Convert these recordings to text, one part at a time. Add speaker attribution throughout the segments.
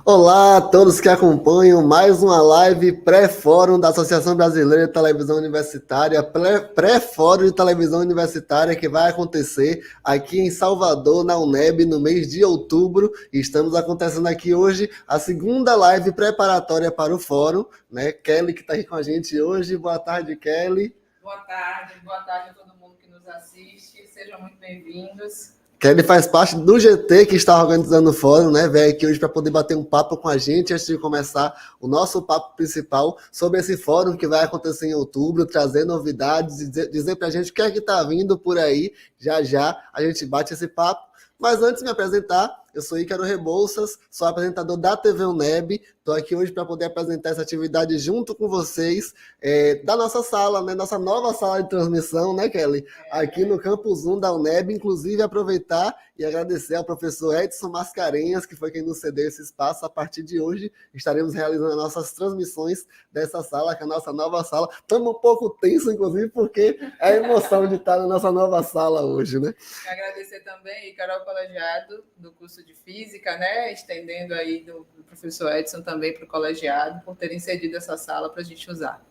Speaker 1: Olá a todos que acompanham mais uma live pré-fórum da Associação Brasileira de Televisão Universitária, pré-fórum de televisão universitária que vai acontecer aqui em Salvador, na UNEB, no mês de outubro. E estamos acontecendo aqui hoje a segunda live preparatória para o fórum, né? Kelly que está aqui com a gente hoje. Boa tarde, Kelly.
Speaker 2: Boa tarde a todo mundo que nos assiste. Sejam muito bem-vindos.
Speaker 1: Kelly faz parte do GT que está organizando o fórum, né? Veio aqui hoje para poder bater um papo com a gente antes de começar o nosso papo principal sobre esse fórum que vai acontecer em outubro, trazer novidades e dizer para a gente o que é que está vindo por aí. Já já a gente bate esse papo. Mas antes de me apresentar, eu sou Ícaro Rebouças, sou apresentador da TV UNEB. Estou aqui hoje para poder apresentar essa atividade junto com vocês, da nossa sala, né? Nossa nova sala de transmissão, né, Kelly? Aqui no Campus 1 da UNEB. Inclusive, aproveitar e agradecer ao professor Edson Mascarenhas, que foi quem nos cedeu esse espaço. A partir de hoje, estaremos realizando as nossas transmissões dessa sala, que é a nossa nova sala. Estamos um pouco tenso, inclusive, porque é a emoção de estar na nossa nova sala hoje, né?
Speaker 2: Agradecer também, Ícaro, ao colegiado do curso de Física, né? Estendendo aí do professor Edson também para o colegiado, por terem cedido essa sala para a gente usar.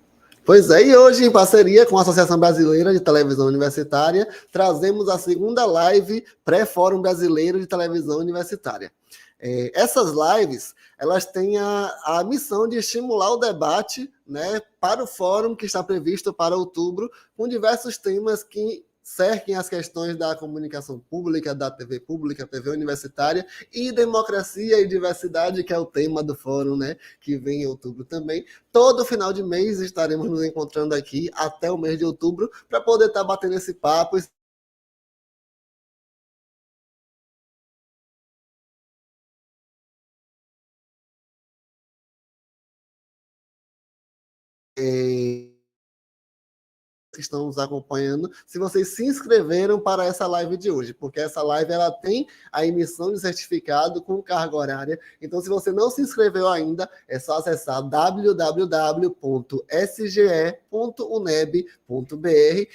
Speaker 1: Pois é, e hoje, em parceria com a Associação Brasileira de Televisão Universitária, trazemos a segunda live pré-fórum brasileiro de televisão universitária. Essas lives, elas têm a missão de estimular o debate, né, para o fórum que está previsto para outubro, com diversos temas que cerquem as questões da comunicação pública, da TV universitária, e democracia e diversidade, que é o tema do fórum, né, que vem em outubro também. Todo final de mês estaremos nos encontrando aqui até o mês de outubro para poder estar batendo esse papo. Que estão nos acompanhando, se vocês se inscreveram para essa live de hoje, porque essa live ela tem a emissão de certificado com carga horária. Então, se você não se inscreveu ainda, é só acessar www.sge.uneb.br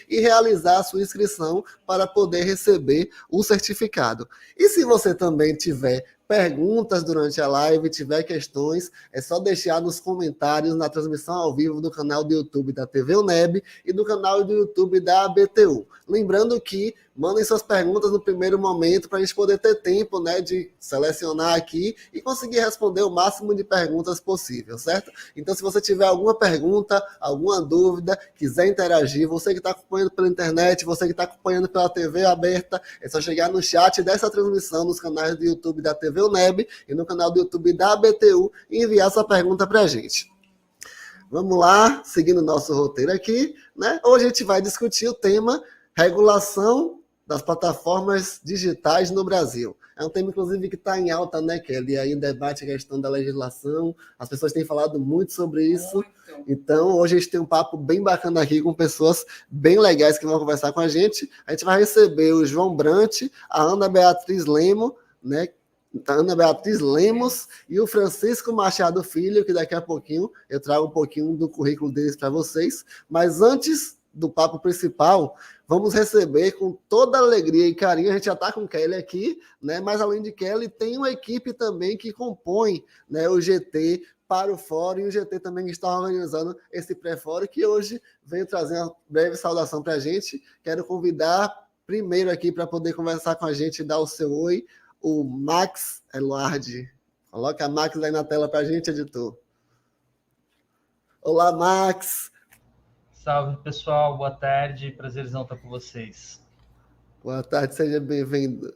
Speaker 1: e realizar a sua inscrição para poder receber o certificado. E se você também tiver perguntas durante a live, tiver questões, é só deixar nos comentários na transmissão ao vivo do canal do YouTube da TV UNEB e do canal do YouTube da ABTU. Lembrando que mandem suas perguntas no primeiro momento para a gente poder ter tempo, né, de selecionar aqui e conseguir responder o máximo de perguntas possível, certo? Então, se você tiver alguma pergunta, alguma dúvida, quiser interagir, você que está acompanhando pela internet, você que está acompanhando pela TV aberta, é só chegar no chat dessa transmissão nos canais do YouTube da TV UNEB e no canal do YouTube da ABTU e enviar sua pergunta para a gente. Vamos lá, seguindo o nosso roteiro aqui, né? Hoje a gente vai discutir o tema regulação das plataformas digitais no Brasil. É um tema, inclusive, que está em alta, né, Kelly? Aí debate a questão da legislação, as pessoas têm falado muito sobre isso. Muito. Então, hoje a gente tem um papo bem bacana aqui com pessoas bem legais que vão conversar com a gente. A gente vai receber o João Brant, a Ana Beatriz Lemo, né? Ana Beatriz Lemos e o Francisco Machado Filho, que daqui a pouquinho eu trago um pouquinho do currículo deles para vocês. Mas antes do papo principal, vamos receber com toda alegria e carinho. A gente já está com Kelly aqui, né? Mas além de Kelly, tem uma equipe também que compõe, né, o GT para o fórum, e o GT também está organizando esse pré-fórum, que hoje veio trazer uma breve saudação para a gente. Quero convidar primeiro aqui para poder conversar com a gente, dar o seu oi, o Max Eluardi. Coloca a Max aí na tela para a gente, editor. Olá, Max.
Speaker 3: Salve, pessoal. Boa tarde. Prazerzão estar com vocês.
Speaker 1: Boa tarde, seja bem-vindo.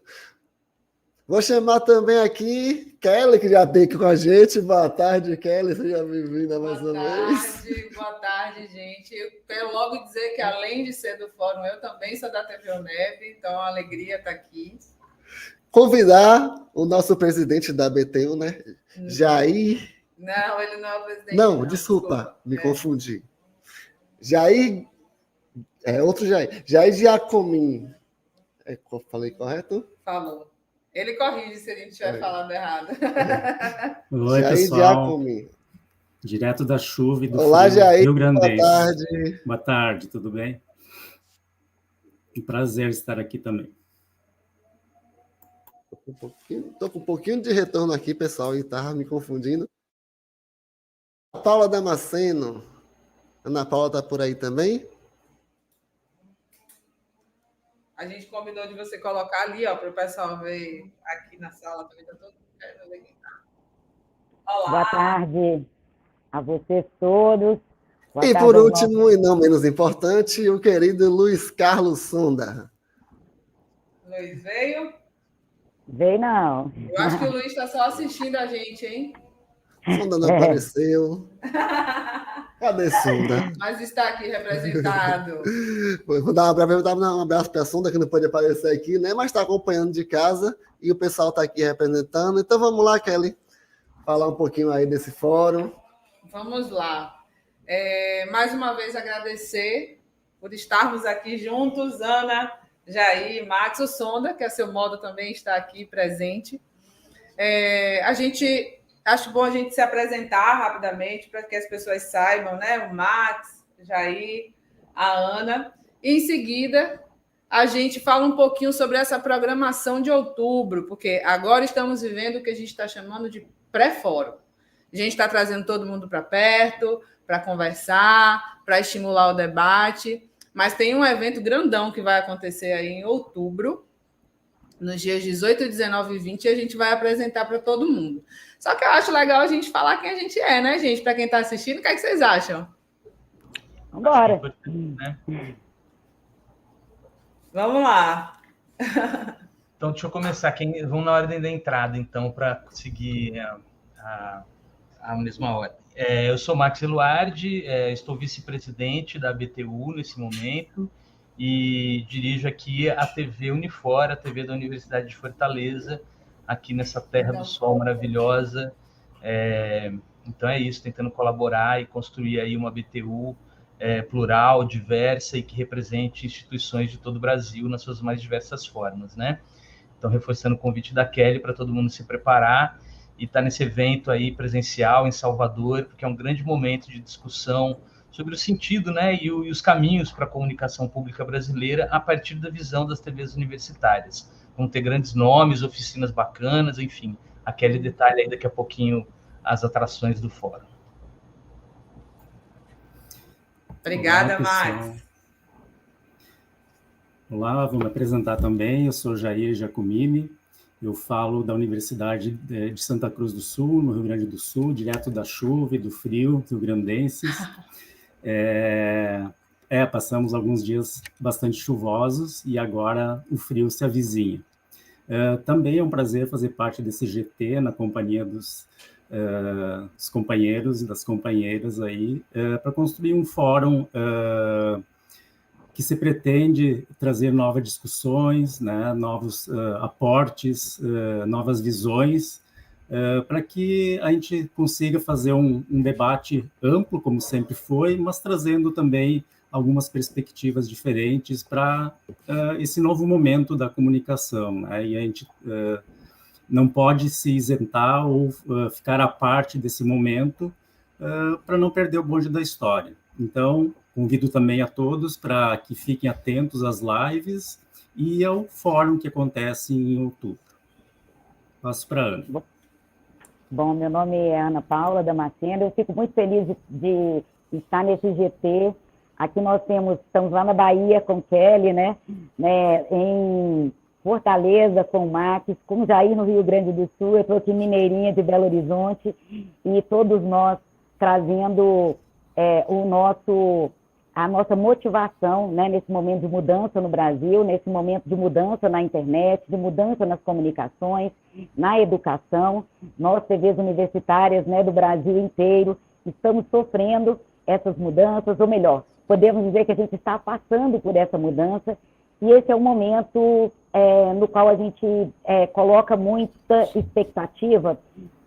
Speaker 1: Vou chamar também aqui Kelly, que já tem aqui com a gente. Boa tarde, Kelly. Seja bem-vinda mais uma vez.
Speaker 2: Boa tarde, gente. Eu quero logo dizer que, além de ser do fórum, eu também sou da TV UNEB, então é uma alegria estar aqui.
Speaker 1: Convidar o nosso presidente da BTU, né? Jair.
Speaker 2: Não, ele não é o presidente.
Speaker 1: Não, desculpa, me confundi. Jair. Outro Jair. Jair Giacomin. Falei correto?
Speaker 2: Falou. Ele corrige se a gente estiver falando errado.
Speaker 4: Oi,
Speaker 1: Jair
Speaker 4: pessoal.
Speaker 1: Giacomin.
Speaker 4: Direto da chuva e do
Speaker 1: Olá,
Speaker 4: frio
Speaker 1: Jair.
Speaker 4: Rio Grandense.
Speaker 1: Boa tarde.
Speaker 4: Boa tarde, tudo bem? Um prazer estar aqui também.
Speaker 1: Estou com um pouquinho de retorno aqui, pessoal, e estava me confundindo. Paula Damasceno. Ana Paula está por aí também?
Speaker 2: A gente combinou de você colocar ali, ó, para o pessoal ver aqui na sala também. Tá todo mundo querendo ver quem tá. Olá!
Speaker 5: Boa tarde a vocês todos. Boa
Speaker 1: E
Speaker 5: tarde
Speaker 1: por
Speaker 5: aos
Speaker 1: último, e não menos importante, o querido Luiz Carlos Sonda.
Speaker 2: Luiz veio?
Speaker 5: Veio não.
Speaker 2: Eu acho que o Luiz está só assistindo a gente, hein?
Speaker 1: Sonda não apareceu. Cadê Sonda?
Speaker 2: Mas está aqui representado.
Speaker 1: Vou dar um abraço para a Sonda, que não pode aparecer aqui, né? Mas está acompanhando de casa e o pessoal está aqui representando. Então vamos lá, Kelly, falar um pouquinho aí desse fórum.
Speaker 2: Vamos lá. Mais uma vez agradecer por estarmos aqui juntos, Ana, Jair, Max, o Sonda, que a seu modo também está aqui presente. Acho bom a gente se apresentar rapidamente para que as pessoas saibam, né? O Max, Jair, a Ana. E em seguida, a gente fala um pouquinho sobre essa programação de outubro, porque agora estamos vivendo o que a gente está chamando de pré-fórum. A gente está trazendo todo mundo para perto, para conversar, para estimular o debate, mas tem um evento grandão que vai acontecer aí em outubro, nos dias 18, 19 e 20, e a gente vai apresentar para todo mundo. Só que eu acho legal a gente falar quem a gente é, né, gente? Para quem está assistindo, o que é que vocês acham?
Speaker 5: Vambora.
Speaker 2: Vamos lá.
Speaker 3: Então, deixa eu começar. Vamos na ordem da entrada, então, para seguir a mesma ordem. Eu sou Max Eluardi, estou vice-presidente da BTU nesse momento e dirijo aqui a TV Unifor, a TV da Universidade de Fortaleza, aqui nessa terra do sol maravilhosa. Então é isso, tentando colaborar e construir aí uma BTU plural, diversa e que represente instituições de todo o Brasil nas suas mais diversas formas, né? Então, reforçando o convite da Kelly para todo mundo se preparar e estar nesse evento aí presencial em Salvador, porque é um grande momento de discussão sobre o sentido, né, e os caminhos para a comunicação pública brasileira a partir da visão das TVs universitárias. Vão ter grandes nomes, oficinas bacanas, enfim. A Kelly detalha aí daqui a pouquinho as atrações do fórum.
Speaker 2: Obrigada,
Speaker 4: Olá,
Speaker 2: Max.
Speaker 4: Olá, vou me apresentar também. Eu sou Jair Giacomini. Eu falo da Universidade de Santa Cruz do Sul, no Rio Grande do Sul, direto da chuva e do frio rio-grandenses. Passamos alguns dias bastante chuvosos e agora o frio se avizinha. Também é um prazer fazer parte desse GT na companhia dos companheiros e das companheiras aí, para construir um fórum que se pretende trazer novas discussões, né, novos aportes, novas visões, para que a gente consiga fazer um debate amplo, como sempre foi, mas trazendo também algumas perspectivas diferentes para esse novo momento da comunicação, né? E a gente não pode se isentar ou ficar à parte desse momento para não perder o bonde da história. Então, convido também a todos para que fiquem atentos às lives e ao fórum que acontece em outubro. Passo para a Ana.
Speaker 5: Bom, meu nome é Ana Paula Damasceno. Eu fico muito feliz de estar nesse GT. Aqui nós estamos lá na Bahia com Kelly, né? Em Fortaleza com o Max, com o Jair no Rio Grande do Sul. Eu estou aqui mineirinha de Belo Horizonte e todos nós trazendo a nossa motivação, né, nesse momento de mudança no Brasil, nesse momento de mudança na internet, de mudança nas comunicações, na educação. Nós, TVs universitárias, né, do Brasil inteiro, estamos sofrendo essas mudanças, ou melhor, podemos dizer que a gente está passando por essa mudança, e esse é um momento no qual a gente coloca muita expectativa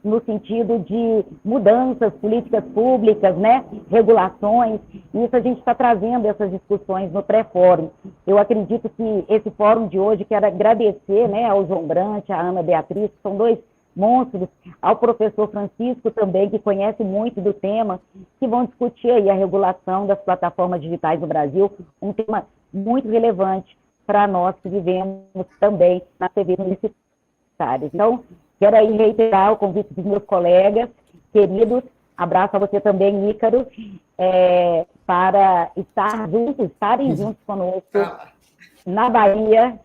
Speaker 5: no sentido de mudanças, políticas públicas, né, regulações, e isso a gente está trazendo essas discussões no pré-fórum. Eu acredito que esse fórum de hoje, quero agradecer, né, ao João Brant, à Ana Beatriz, que são dois monstros, ao professor Francisco também, que conhece muito do tema, que vão discutir aí a regulação das plataformas digitais no Brasil, um tema muito relevante para nós que vivemos também na TV universitária. universitárias. Então, quero aí reiterar o convite dos meus colegas queridos, abraço a você também, Ícaro, para estarem juntos conosco na Bahia,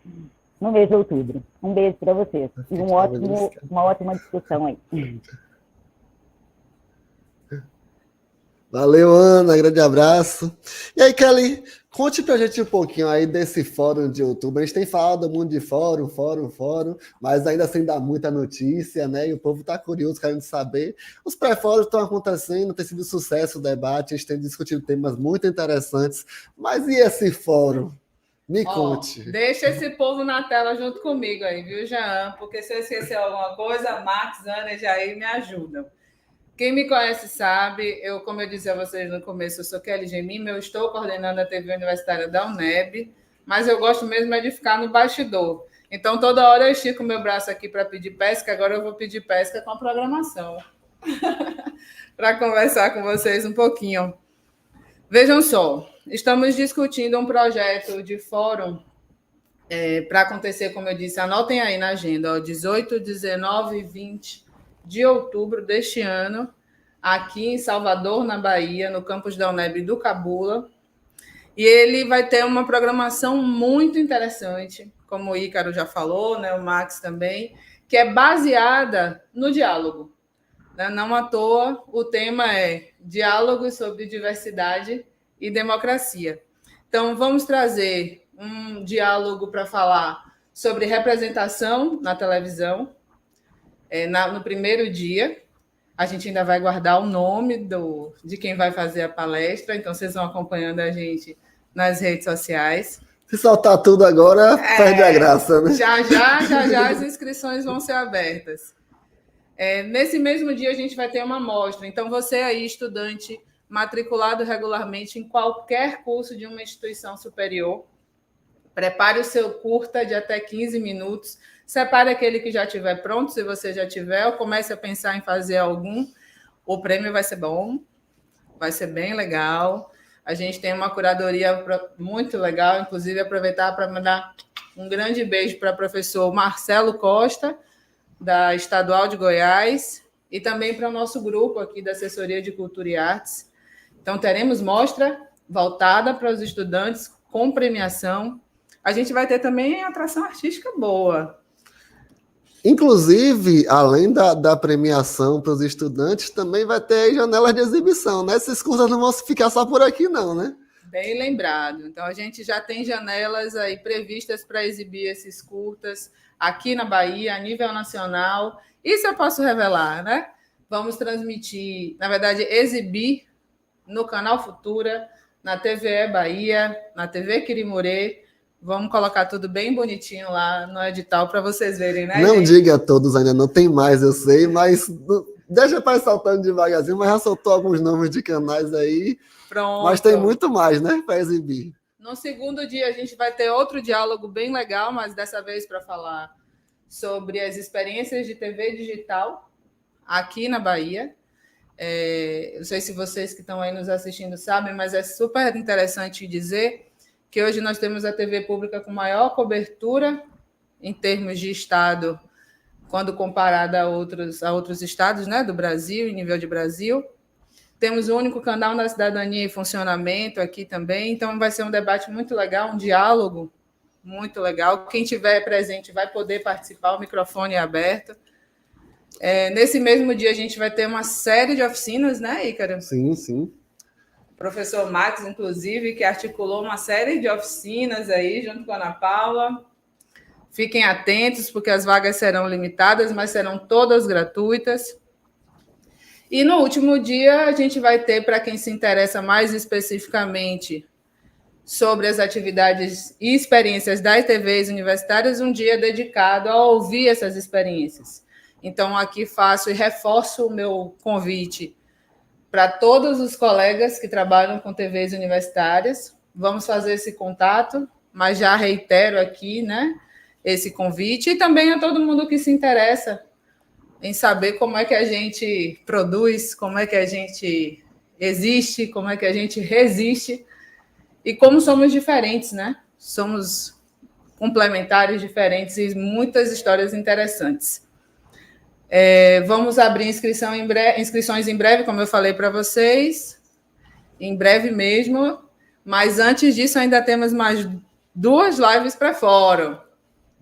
Speaker 5: no mês de outubro. Um beijo para vocês e uma ótima discussão aí.
Speaker 1: Valeu, Ana, grande abraço. E aí, Kelly, conte pra gente um pouquinho aí desse fórum de outubro. A gente tem falado muito de fórum, mas ainda sem dar muita notícia, né? E o povo tá curioso, querendo saber. Os pré-fóruns estão acontecendo, tem sido sucesso o debate, a gente tem discutido temas muito interessantes. Mas e esse fórum? Me conte.
Speaker 2: Deixa esse povo na tela junto comigo aí, viu, Jean? Porque se eu esquecer alguma coisa, Max, Ana e Jair me ajudam. Quem me conhece sabe, como eu disse a vocês no começo, eu sou Kelly Gemim, eu estou coordenando a TV Universitária da UNEB, mas eu gosto mesmo de ficar no bastidor. Então, toda hora eu estico o meu braço aqui para pedir pesca, agora eu vou pedir pesca com a programação, para conversar com vocês um pouquinho. Vejam só, estamos discutindo um projeto de fórum para acontecer, como eu disse, anotem aí na agenda, 18, 19 e 20 de outubro deste ano, aqui em Salvador, na Bahia, no campus da UNEB do Cabula. E ele vai ter uma programação muito interessante, como o Ícaro já falou, né, o Max também, que é baseada no diálogo. Né? Não à toa, o tema é Diálogos sobre Diversidade e Democracia. Então, vamos trazer um diálogo para falar sobre representação na televisão, no primeiro dia. A gente ainda vai guardar o nome de quem vai fazer a palestra, então vocês vão acompanhando a gente nas redes sociais.
Speaker 1: Se soltar tudo agora, perde a graça, né?
Speaker 2: Já as inscrições vão ser abertas. Nesse mesmo dia a gente vai ter uma amostra, então você aí, estudante matriculado regularmente em qualquer curso de uma instituição superior, prepare o seu curta de até 15 minutos, separe aquele que já estiver pronto, se você já tiver, ou comece a pensar em fazer algum. O prêmio vai ser bom, vai ser bem legal. A gente tem uma curadoria muito legal, inclusive aproveitar para mandar um grande beijo para o professor Marcelo Costa, da Estadual de Goiás, e também para o nosso grupo aqui da Assessoria de Cultura e Artes. Então, teremos mostra voltada para os estudantes, com premiação. A gente vai ter também atração artística boa.
Speaker 1: Inclusive, além da premiação para os estudantes, também vai ter janelas de exibição, né? Esses cursos não vão ficar só por aqui, não, né?
Speaker 2: Bem lembrado. Então, a gente já tem janelas aí previstas para exibir esses curtas aqui na Bahia, a nível nacional. Isso eu posso revelar, né? Vamos transmitir, na verdade, exibir no Canal Futura, na TVE Bahia, na TV Quirimurê. Vamos colocar tudo bem bonitinho lá no edital para vocês verem, né?
Speaker 1: Não
Speaker 2: gente?
Speaker 1: diga a todos ainda, não tem mais, eu sei, mas deixa para ir saltando devagarzinho, mas já soltou alguns nomes de canais aí.
Speaker 2: Pronto.
Speaker 1: Mas tem muito mais, né, para exibir.
Speaker 2: No segundo dia, a gente vai ter outro diálogo bem legal, mas dessa vez para falar sobre as experiências de TV digital aqui na Bahia. Não sei se vocês que estão aí nos assistindo sabem, mas é super interessante dizer que hoje nós temos a TV pública com maior cobertura em termos de estado, quando comparada a outros estados, né, do Brasil, em nível de Brasil. Temos o único canal da cidadania em funcionamento aqui também, então vai ser um debate muito legal, um diálogo muito legal. Quem tiver presente vai poder participar, o microfone é aberto. Nesse mesmo dia a gente vai ter uma série de oficinas, né, Ícaro?
Speaker 1: Sim, sim.
Speaker 2: Professor Max, inclusive, que articulou uma série de oficinas aí, junto com a Ana Paula. Fiquem atentos, porque as vagas serão limitadas, mas serão todas gratuitas. E no último dia, a gente vai ter, para quem se interessa mais especificamente sobre as atividades e experiências das TVs universitárias, um dia dedicado a ouvir essas experiências. Então, aqui faço e reforço o meu convite para todos os colegas que trabalham com TVs universitárias. Vamos fazer esse contato, mas já reitero aqui, né, esse convite, e também a todo mundo que se interessa em saber como é que a gente produz, como é que a gente existe, como é que a gente resiste, e como somos diferentes, né? Somos complementares diferentes e muitas histórias interessantes. Vamos abrir inscrições em breve, como eu falei para vocês, em breve mesmo, mas antes disso ainda temos mais 2 lives para fórum,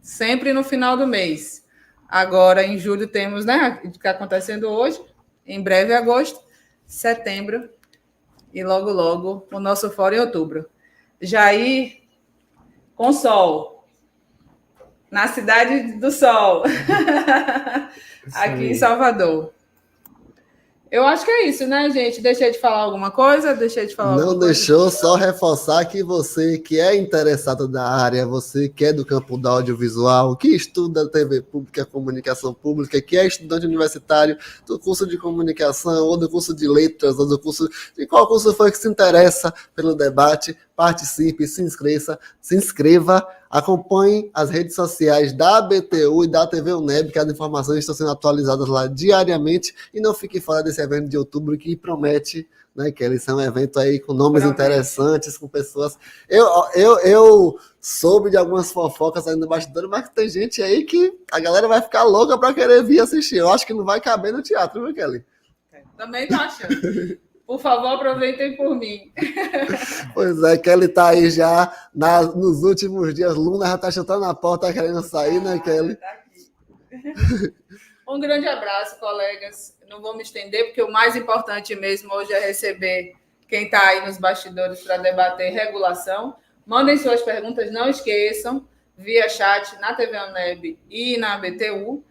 Speaker 2: sempre no final do mês. Agora, em julho, temos, né, o que está acontecendo hoje, em breve, agosto, setembro, e logo, logo, o nosso fórum em outubro. Jair, com sol, na Cidade do Sol, aqui em Salvador. Eu acho que é isso, né, gente? Deixei de falar alguma coisa?
Speaker 1: Não deixou, só reforçar que você que é interessado da área, você que é do campo do audiovisual, que estuda TV pública, comunicação pública, que é estudante universitário do curso de comunicação, ou do curso de letras, ou do curso de qual curso for que se interessa pelo debate, participe, se inscreva, acompanhe as redes sociais da ABTU e da TV UNEB, que as informações estão sendo atualizadas lá diariamente, e não fique fora desse evento de outubro que promete, né, que eles são um evento aí com nomes interessantes, com pessoas... Eu soube de algumas fofocas aí no bastidor, mas tem gente aí que a galera vai ficar louca para querer vir assistir. Eu acho que não vai caber no teatro, viu, Kelly?
Speaker 2: Também tô achando. Por favor, aproveitem por mim.
Speaker 1: Pois é, Kelly tá aí já nos últimos dias. Luna já tá chutando a porta, querendo sair, né, Kelly?
Speaker 2: Tá aqui. Um grande abraço, colegas. Não vou me estender, porque o mais importante mesmo hoje é receber quem está aí nos bastidores para debater regulação. Mandem suas perguntas, não esqueçam, via chat na TV UNEB e na ABTU.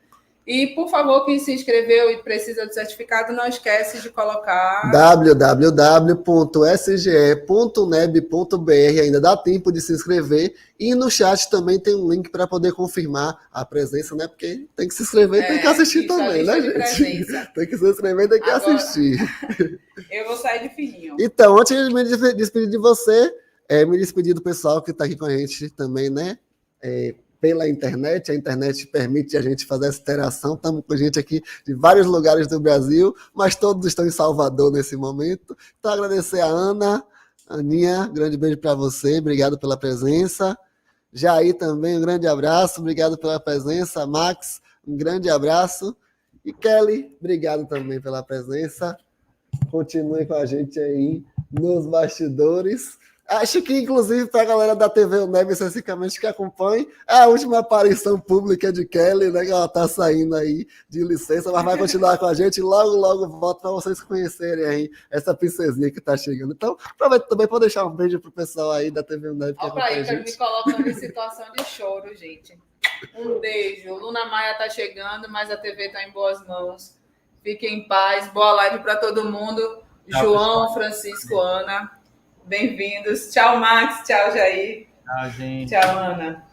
Speaker 2: E, por favor, quem se inscreveu e precisa do certificado, não esquece de colocar...
Speaker 1: www.sge.uneb.br, ainda dá tempo de se inscrever. E no chat também tem um link para poder confirmar a presença, né? Porque tem que se inscrever e tem que assistir também, né, gente? Tem que se inscrever e tem que assistir.
Speaker 2: Eu vou sair de fininho.
Speaker 1: Então, antes de me despedir de você, me despedir do pessoal que está aqui com a gente também, né? Pela internet, a internet permite a gente fazer essa interação, estamos com gente aqui de vários lugares do Brasil, mas todos estão em Salvador nesse momento. Então, agradecer a Ana, Aninha, grande beijo para você, obrigado pela presença. Jair também, um grande abraço, obrigado pela presença. Max, um grande abraço. E Kelly, obrigado também pela presença. Continue com a gente aí nos bastidores. Acho que, inclusive, para a galera da TV UNEB, especificamente, que acompanha, é a última aparição pública de Kelly, né? Que ela está saindo aí de licença, mas vai continuar com a gente. Logo, logo volta para vocês conhecerem aí essa princesinha que está chegando. Então, aproveito também para deixar um beijo pro pessoal aí da TV UNEB.
Speaker 2: Olha para aí, me colocando em situação de choro, gente. Um beijo. Luna Maia está chegando, mas a TV está em boas mãos. Fiquem em paz. Boa live para todo mundo. Tchau, João, pessoal. Francisco, Ana. Bem-vindos. Tchau, Max. Tchau, Jair.
Speaker 3: Tchau, gente.
Speaker 2: Tchau, Ana.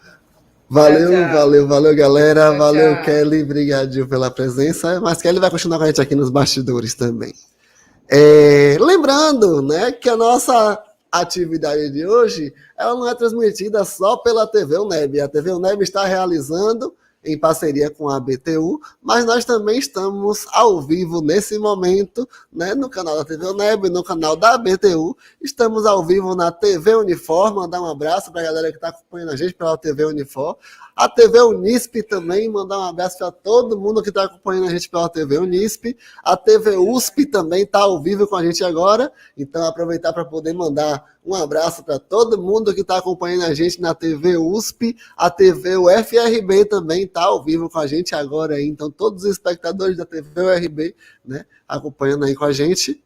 Speaker 1: Valeu,
Speaker 2: tchau.
Speaker 1: valeu, galera.
Speaker 2: Tchau,
Speaker 1: valeu,
Speaker 2: tchau.
Speaker 1: Kelly. Obrigado pela presença. Mas Kelly vai continuar com a gente aqui nos bastidores também. Lembrando, né, que a nossa atividade de hoje ela não é transmitida só pela TV UNEB. A TV UNEB está realizando em parceria com a ABTU, mas nós também estamos ao vivo nesse momento, né, no canal da TV UNEB, no canal da ABTU, estamos ao vivo na TV Unifor, mandar um abraço para a galera que está acompanhando a gente pela TV Unifor, a TV Unisp também, mandar um abraço para todo mundo que está acompanhando a gente pela TV Unisp, a TV USP também está ao vivo com a gente agora, então aproveitar para poder mandar um abraço para todo mundo que está acompanhando a gente na TV USP, a TV UFRB também está ao vivo com a gente agora aí, então todos os espectadores da TV UFRB, né, acompanhando aí com a gente.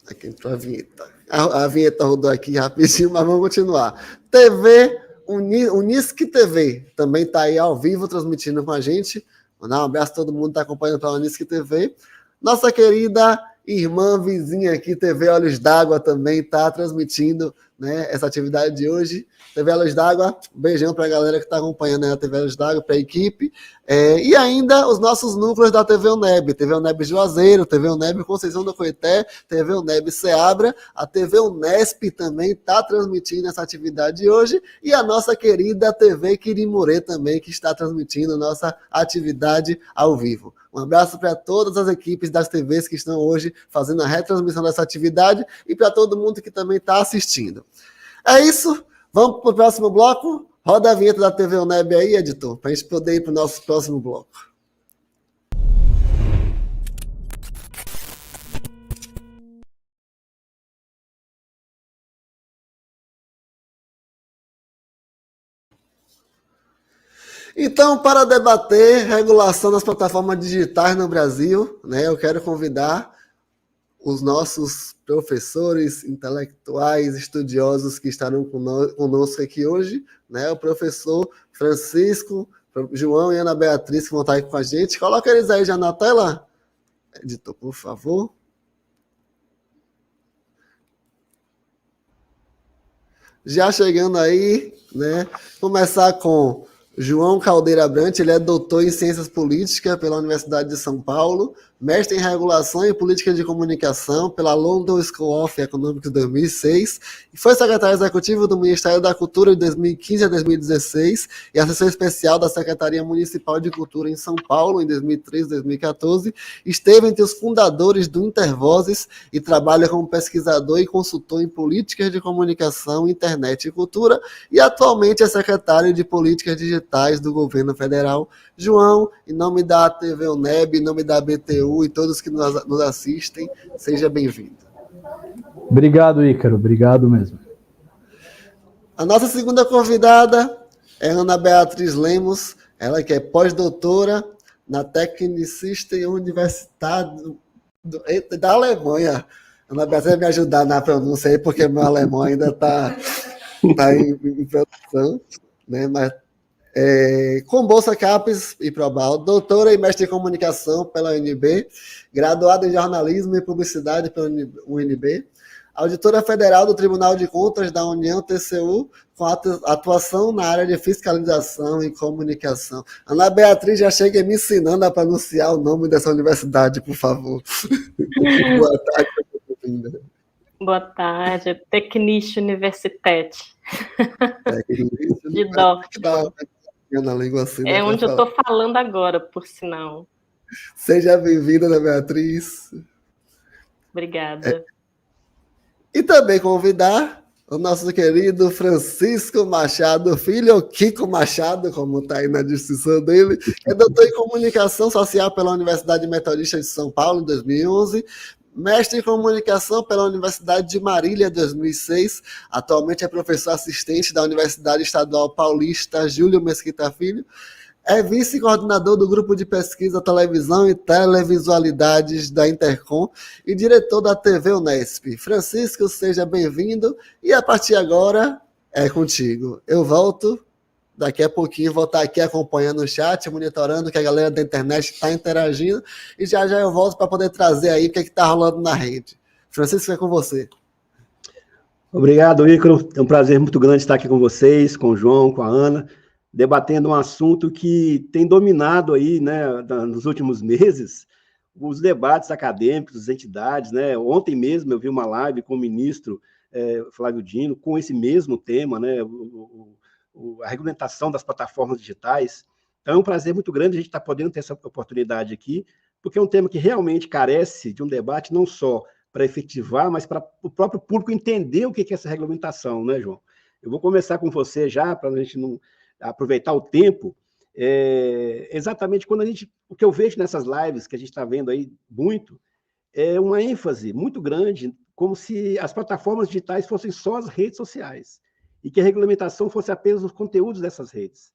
Speaker 1: Aqui entrou a vinheta. A vinheta rodou aqui rapidinho, mas vamos continuar. TV Unisc TV também está aí ao vivo transmitindo com a gente. Mandar um abraço a todo mundo que está acompanhando pela Unisc TV. Nossa querida irmã vizinha aqui, TV Olhos d'Água, também está transmitindo né, essa atividade de hoje. TV Olhos d'Água, um beijão para a galera que está acompanhando a TV Olhos d'Água, para a equipe. E ainda os nossos núcleos da TV UNEB, TV UNEB Juazeiro, TV UNEB Conceição do Coité, TV UNEB Ceabra, a TV Unesp também está transmitindo essa atividade de hoje, e a nossa querida TV Quirimurê também, que está transmitindo nossa atividade ao vivo. Um abraço para todas as equipes das TVs que estão hoje fazendo a retransmissão dessa atividade e para todo mundo que também está assistindo. É isso, vamos para o próximo bloco. Roda a vinheta da TV UNEB aí, editor, para a gente poder ir para o nosso próximo bloco. Então, para debater regulação das plataformas digitais no Brasil, né, eu quero convidar os nossos professores intelectuais, estudiosos que estarão conosco aqui hoje, né, o professor Francisco, João e Ana Beatriz, que vão estar aqui com a gente. Coloca eles aí já na tela, editor, por favor. Já chegando aí, né, começar com João Caldeira Brant. Ele é doutor em Ciências Políticas pela Universidade de São Paulo, mestre em Regulação e Política de Comunicação pela London School of Economics 2006, e foi secretário executivo do Ministério da Cultura de 2015 a 2016 e assessor especial da Secretaria Municipal de Cultura em São Paulo em 2013 e 2014. Esteve entre os fundadores do Intervozes e trabalha como pesquisador e consultor em políticas de comunicação, internet e cultura, e atualmente é secretário de Políticas Digitais do Governo Federal. João, em nome da TV UNEB, em nome da BTU e todos que nos assistem, seja bem-vindo.
Speaker 6: Obrigado, Ícaro. Obrigado mesmo.
Speaker 1: A nossa segunda convidada é Ana Beatriz Lemos, ela que é pós-doutora na Technisystem Universidade da Alemanha. Ana Beatriz vai me ajudar na pronúncia aí, porque meu alemão ainda está em produção, né? Mas com bolsa CAPES e Probal, doutora e mestre em comunicação pela UNB, graduada em jornalismo e publicidade pela UNB, auditora federal do Tribunal de Contas da União, TCU, com atuação na área de fiscalização e comunicação. Ana Beatriz já chega me ensinando a pronunciar o nome dessa universidade, por favor. Boa tarde, bem-vinda.
Speaker 7: Boa tarde, Technische Universität. De dó.
Speaker 1: Na língua assim,
Speaker 7: é onde eu estou falando agora, por sinal.
Speaker 1: Seja bem-vinda, Ana Beatriz.
Speaker 7: Obrigada.
Speaker 1: E também convidar o nosso querido Francisco Machado Filho, ou Kiko Machado, como está aí na descrição dele, é doutor em Comunicação Social pela Universidade Metodista de São Paulo, em 2011, mestre em Comunicação pela Universidade de Marília, 2006, atualmente é professor assistente da Universidade Estadual Paulista Júlio Mesquita Filho, é vice-coordenador do Grupo de Pesquisa Televisão e Televisualidades da Intercom e diretor da TV Unesp. Francisco, seja bem-vindo, e a partir de agora é contigo. Eu volto daqui a pouquinho, vou estar aqui acompanhando o chat, monitorando que a galera da internet está interagindo, e já eu volto para poder trazer aí o que está rolando na rede. Francisco, é com você.
Speaker 8: Obrigado, Ícaro. É um prazer muito grande estar aqui com vocês, com o João, com a Ana, debatendo um assunto que tem dominado aí, né, nos últimos meses, os debates acadêmicos, as entidades, né? Ontem mesmo eu vi uma live com o ministro Flávio Dino, com esse mesmo tema, né, a regulamentação das plataformas digitais. Então é um prazer muito grande a gente estar podendo ter essa oportunidade aqui, porque é um tema que realmente carece de um debate não só para efetivar, mas para o próprio público entender o que é essa regulamentação, né, João? Eu vou começar com você já, para a gente não aproveitar o tempo. Exatamente o que eu vejo nessas lives, que a gente está vendo aí muito, é uma ênfase muito grande, como se as plataformas digitais fossem só as redes sociais, e que a regulamentação fosse apenas os conteúdos dessas redes.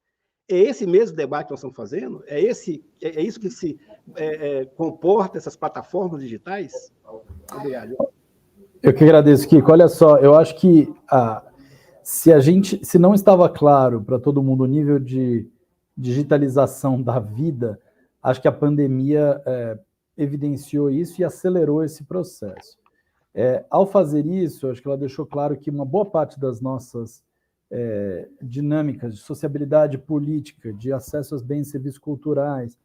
Speaker 8: É esse mesmo debate que nós estamos fazendo? É isso que se comporta essas plataformas digitais? Obrigado.
Speaker 6: Eu que agradeço, Kiko. Olha só, eu acho que se não estava claro para todo mundo o nível de digitalização da vida, acho que a pandemia evidenciou isso e acelerou esse processo. Ao fazer isso, eu acho que ela deixou claro que uma boa parte das nossas dinâmicas de sociabilidade política, de acesso aos bens e serviços culturais,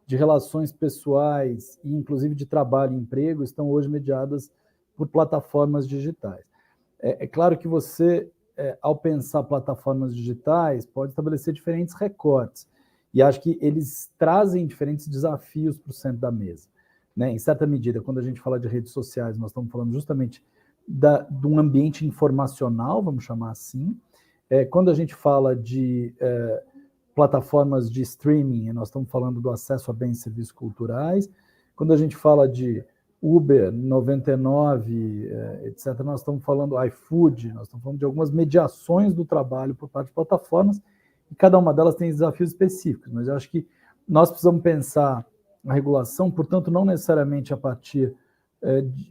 Speaker 6: de relações pessoais e inclusive de trabalho e emprego estão hoje mediadas por plataformas digitais. É claro que você, ao pensar plataformas digitais, pode estabelecer diferentes recortes, e acho que eles trazem diferentes desafios para o centro da mesa. Né? Em certa medida, quando a gente fala de redes sociais, nós estamos falando justamente de um ambiente informacional, vamos chamar assim. Quando a gente fala de plataformas de streaming, nós estamos falando do acesso a bens e serviços culturais. Quando a gente fala de Uber, 99, etc., nós estamos falando iFood, nós estamos falando de algumas mediações do trabalho por parte de plataformas, e cada uma delas tem desafios específicos, mas eu acho que nós precisamos pensar a regulação, portanto, não necessariamente a partir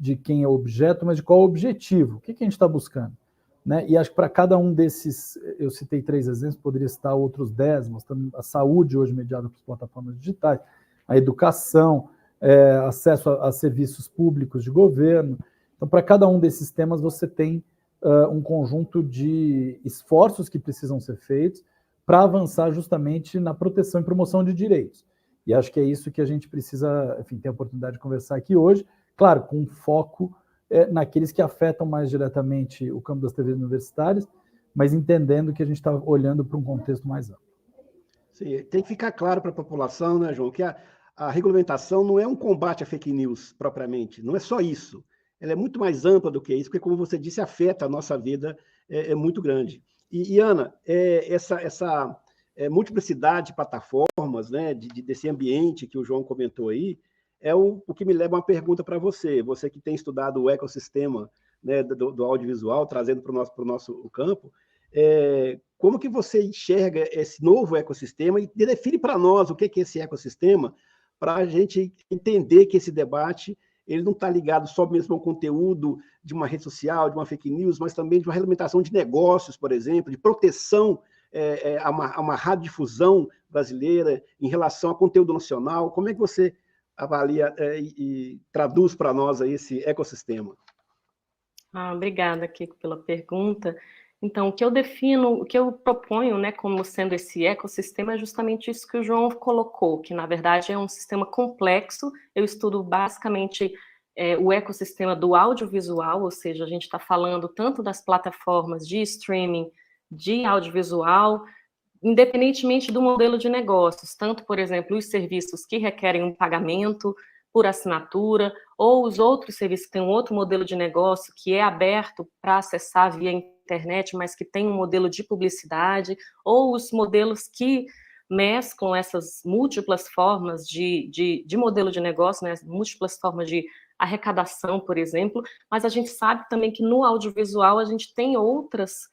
Speaker 6: de quem é o objeto, mas de qual é o objetivo, o que a gente está buscando. Né? E acho que para cada um desses, eu citei 3 exemplos, poderia citar outros 10, nós temos a saúde hoje mediada por plataformas digitais, a educação, acesso a serviços públicos de governo. Então, para cada um desses temas, você tem um conjunto de esforços que precisam ser feitos para avançar justamente na proteção e promoção de direitos. E acho que é isso que a gente precisa, enfim, ter a oportunidade de conversar aqui hoje, claro, com foco naqueles que afetam mais diretamente o campo das TVs universitárias, mas entendendo que a gente está olhando para um contexto mais amplo.
Speaker 8: Sim, tem que ficar claro para a população, né, João, que a regulamentação não é um combate à fake news propriamente, não é só isso. Ela é muito mais ampla do que isso, porque, como você disse, afeta a nossa vida, é muito grande. E Ana, essa multiplicidade de plataformas, né, desse ambiente que o João comentou aí, o que me leva a uma pergunta para você que tem estudado o ecossistema, né, do audiovisual, trazendo para o nosso campo, como que você enxerga esse novo ecossistema e define para nós o que é esse ecossistema, para a gente entender que esse debate ele não está ligado só mesmo ao conteúdo de uma rede social, de uma fake news, mas também de uma regulamentação de negócios, por exemplo, de proteção a uma radiodifusão brasileira em relação ao conteúdo nacional. Como é que você avalia e traduz para nós aí esse ecossistema?
Speaker 7: Obrigada, Kiko, pela pergunta. Então, o que eu defino, o que eu proponho, né, como sendo esse ecossistema é justamente isso que o João colocou, que na verdade é um sistema complexo. Eu estudo basicamente o ecossistema do audiovisual, ou seja, a gente está falando tanto das plataformas de streaming, de audiovisual, independentemente do modelo de negócios, tanto, por exemplo, os serviços que requerem um pagamento por assinatura, ou os outros serviços que têm um outro modelo de negócio que é aberto para acessar via internet, mas que tem um modelo de publicidade, ou os modelos que mesclam essas múltiplas formas de modelo de negócio, né, múltiplas formas de arrecadação, por exemplo, mas a gente sabe também que no audiovisual a gente tem outras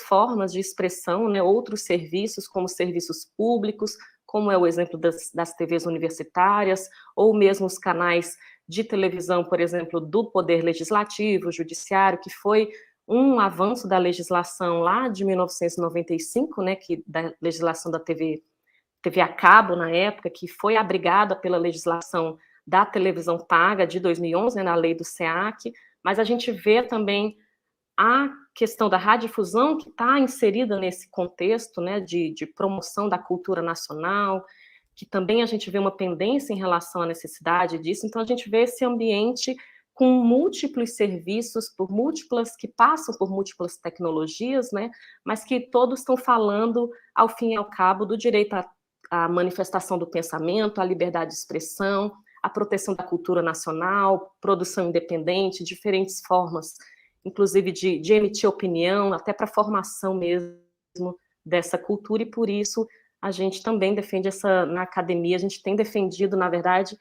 Speaker 7: formas de expressão, né, outros serviços, como serviços públicos, como é o exemplo das TVs universitárias, ou mesmo os canais de televisão, por exemplo, do Poder Legislativo, Judiciário, que foi um avanço da legislação lá de 1995, né, da legislação da TV a cabo na época, que foi abrigada pela legislação da televisão paga de 2011, né, na lei do SEAC, mas a gente vê também a questão da radiodifusão que está inserida nesse contexto, né, de promoção da cultura nacional, que também a gente vê uma pendência em relação à necessidade disso. Então a gente vê esse ambiente com múltiplos serviços, que passam por múltiplas tecnologias, né, mas que todos estão falando, ao fim e ao cabo, do direito à manifestação do pensamento, à liberdade de expressão, à proteção da cultura nacional, produção independente, diferentes formas, inclusive de emitir opinião, até para a formação mesmo dessa cultura, e por isso a gente também defende na academia, a gente tem defendido, na verdade,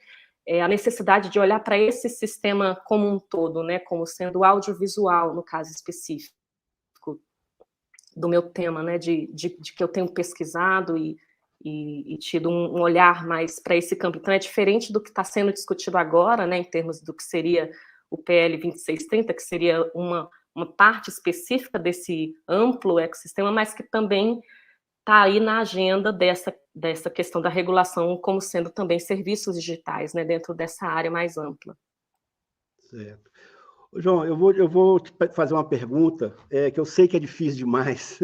Speaker 7: a necessidade de olhar para esse sistema como um todo, né, como sendo audiovisual, no caso específico do meu tema, né, de que eu tenho pesquisado e tido um olhar mais para esse campo. Então é diferente do que está sendo discutido agora, né, em termos do que seria o PL 2630, que seria uma parte específica desse amplo ecossistema, mas que também está aí na agenda dessa questão da regulação como sendo também serviços digitais, né, dentro dessa área mais ampla.
Speaker 8: Certo. João, eu vou te fazer uma pergunta que eu sei que é difícil demais,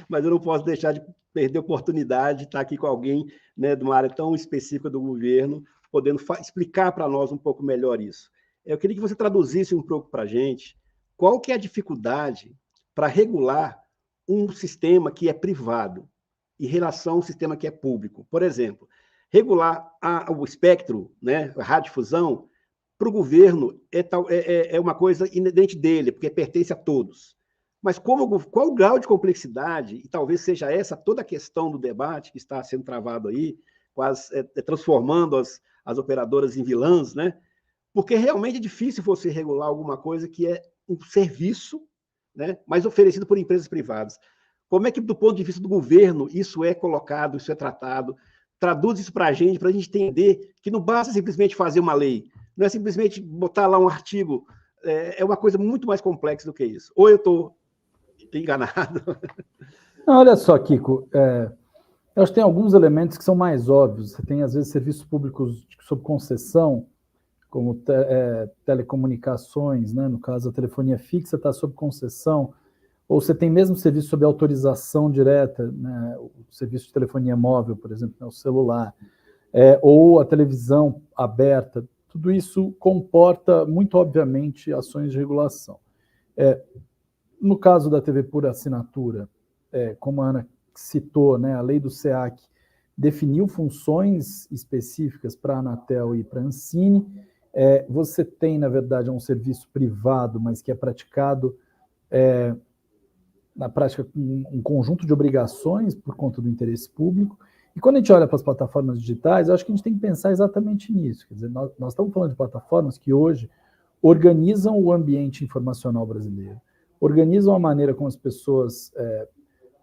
Speaker 8: mas eu não posso deixar de perder a oportunidade de estar aqui com alguém, né, de uma área tão específica do governo, podendo explicar para nós um pouco melhor isso. Eu queria que você traduzisse um pouco para a gente qual que é a dificuldade para regular um sistema que é privado em relação a um sistema que é público. Por exemplo, regular o espectro, né, a radiodifusão, para o governo é uma coisa inerente dele, porque pertence a todos. Mas qual o grau de complexidade, e talvez seja essa toda a questão do debate que está sendo travado aí, quase transformando as operadoras em vilãs, né? Porque realmente é difícil você regular alguma coisa que é um serviço, né, mas oferecido por empresas privadas. Como é que, do ponto de vista do governo, isso é colocado, isso é tratado? Traduz isso para a gente entender que não basta simplesmente fazer uma lei, não é simplesmente botar lá um artigo, é uma coisa muito mais complexa do que isso. Ou eu estou enganado?
Speaker 6: Não, olha só, Kiko, eu acho que tem alguns elementos que são mais óbvios. Você tem, às vezes, serviços públicos sob concessão, como telecomunicações, né? No caso, a telefonia fixa está sob concessão, ou você tem mesmo serviço sob autorização direta, né? O serviço de telefonia móvel, por exemplo, né? O celular, ou a televisão aberta. Tudo isso comporta, muito obviamente, ações de regulação. No caso da TV por assinatura, como a Ana citou, né, a lei do SEAC definiu funções específicas para a Anatel e para a Ancine. Você tem, na verdade, um serviço privado, mas que é praticado, na prática, um conjunto de obrigações por conta do interesse público. E quando a gente olha para as plataformas digitais, eu acho que a gente tem que pensar exatamente nisso. Quer dizer, nós estamos falando de plataformas que hoje organizam o ambiente informacional brasileiro, organizam a maneira como as pessoas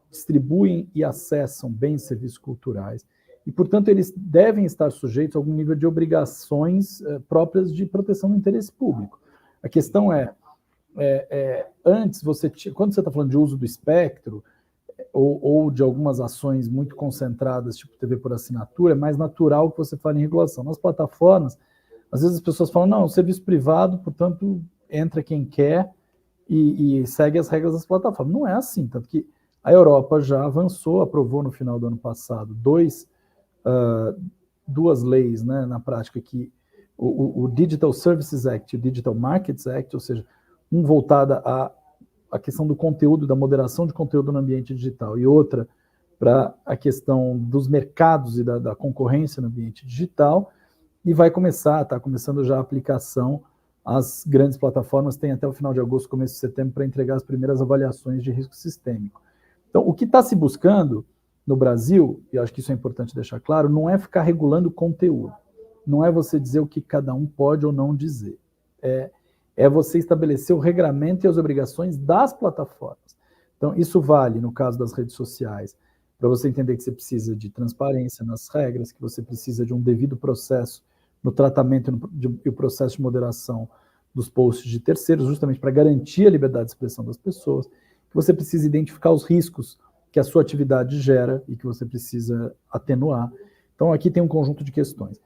Speaker 6: distribuem e acessam bens e serviços culturais, e, portanto, eles devem estar sujeitos a algum nível de obrigações próprias de proteção do interesse público. A questão antes, quando você está falando de uso do espectro, ou de algumas ações muito concentradas, tipo TV por assinatura, é mais natural que você fale em regulação. Nas plataformas, às vezes as pessoas falam, não, é um serviço privado, portanto, entra quem quer e segue as regras das plataformas. Não é assim, tanto que a Europa já avançou, aprovou no final do ano passado duas leis, né, na prática, que o Digital Services Act e o Digital Markets Act, ou seja, um voltada a questão do conteúdo, da moderação de conteúdo no ambiente digital, e outra para a questão dos mercados e da concorrência no ambiente digital, e está começando já a aplicação. As grandes plataformas têm até o final de agosto, começo de setembro, para entregar as primeiras avaliações de risco sistêmico. Então, o que está se buscando no Brasil, e acho que isso é importante deixar claro, não é ficar regulando conteúdo, não é você dizer o que cada um pode ou não dizer, é você estabelecer o regramento e as obrigações das plataformas. Então, isso vale no caso das redes sociais, para você entender que você precisa de transparência nas regras, que você precisa de um devido processo no tratamento e o processo de moderação dos posts de terceiros, justamente para garantir a liberdade de expressão das pessoas, que você precisa identificar os riscos que a sua atividade gera e que você precisa atenuar. Então, aqui tem um conjunto de questões.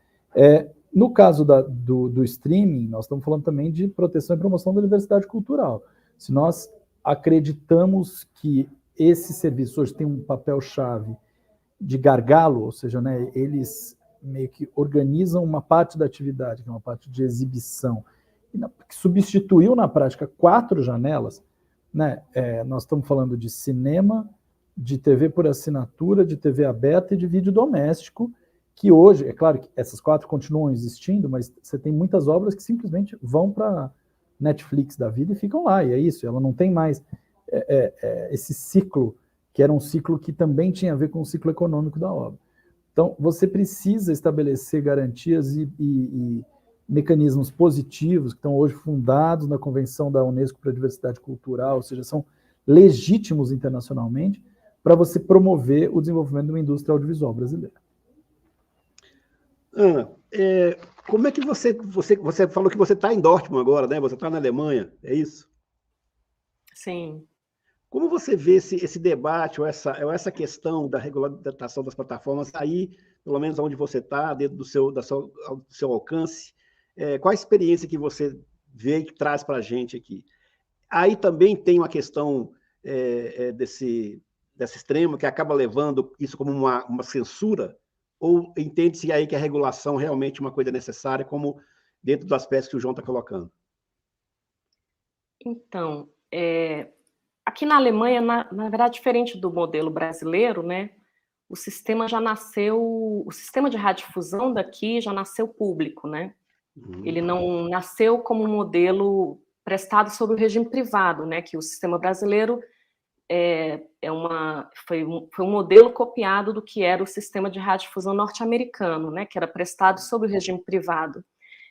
Speaker 6: No caso do streaming, nós estamos falando também de proteção e promoção da diversidade cultural. Se nós acreditamos que esses serviços hoje têm um papel-chave de gargalo, ou seja, né, eles meio que organizam uma parte da atividade, que é uma parte de exibição, que substituiu na prática 4 janelas, né? Nós estamos falando de cinema, de TV por assinatura, de TV aberta e de vídeo doméstico, que hoje, é claro que essas 4 continuam existindo, mas você tem muitas obras que simplesmente vão para Netflix da vida e ficam lá, e é isso, ela não tem mais esse ciclo, que era um ciclo que também tinha a ver com o ciclo econômico da obra. Então, você precisa estabelecer garantias e mecanismos positivos que estão hoje fundados na Convenção da Unesco para a Diversidade Cultural, ou seja, são legítimos internacionalmente, para você promover o desenvolvimento de uma indústria audiovisual brasileira.
Speaker 8: Ana, como é que você falou que você está em Dortmund agora, né? Você está na Alemanha, é isso?
Speaker 7: Sim.
Speaker 8: Como você vê esse debate ou essa questão da regulamentação das plataformas aí, pelo menos onde você está, dentro do seu alcance? Qual a experiência que você vê e traz para a gente aqui. Aí também tem uma questão desse extremo que acaba levando isso como uma censura, ou entende-se aí que a regulação realmente é uma coisa necessária, como dentro do aspecto que o João está colocando?
Speaker 7: Então, aqui na Alemanha, na verdade, diferente do modelo brasileiro, né, o sistema de radiodifusão daqui já nasceu público, né? Ele não nasceu como um modelo prestado sob o regime privado, né? Que o sistema brasileiro foi um modelo copiado do que era o sistema de radiodifusão norte-americano, né? Que era prestado sob o regime privado.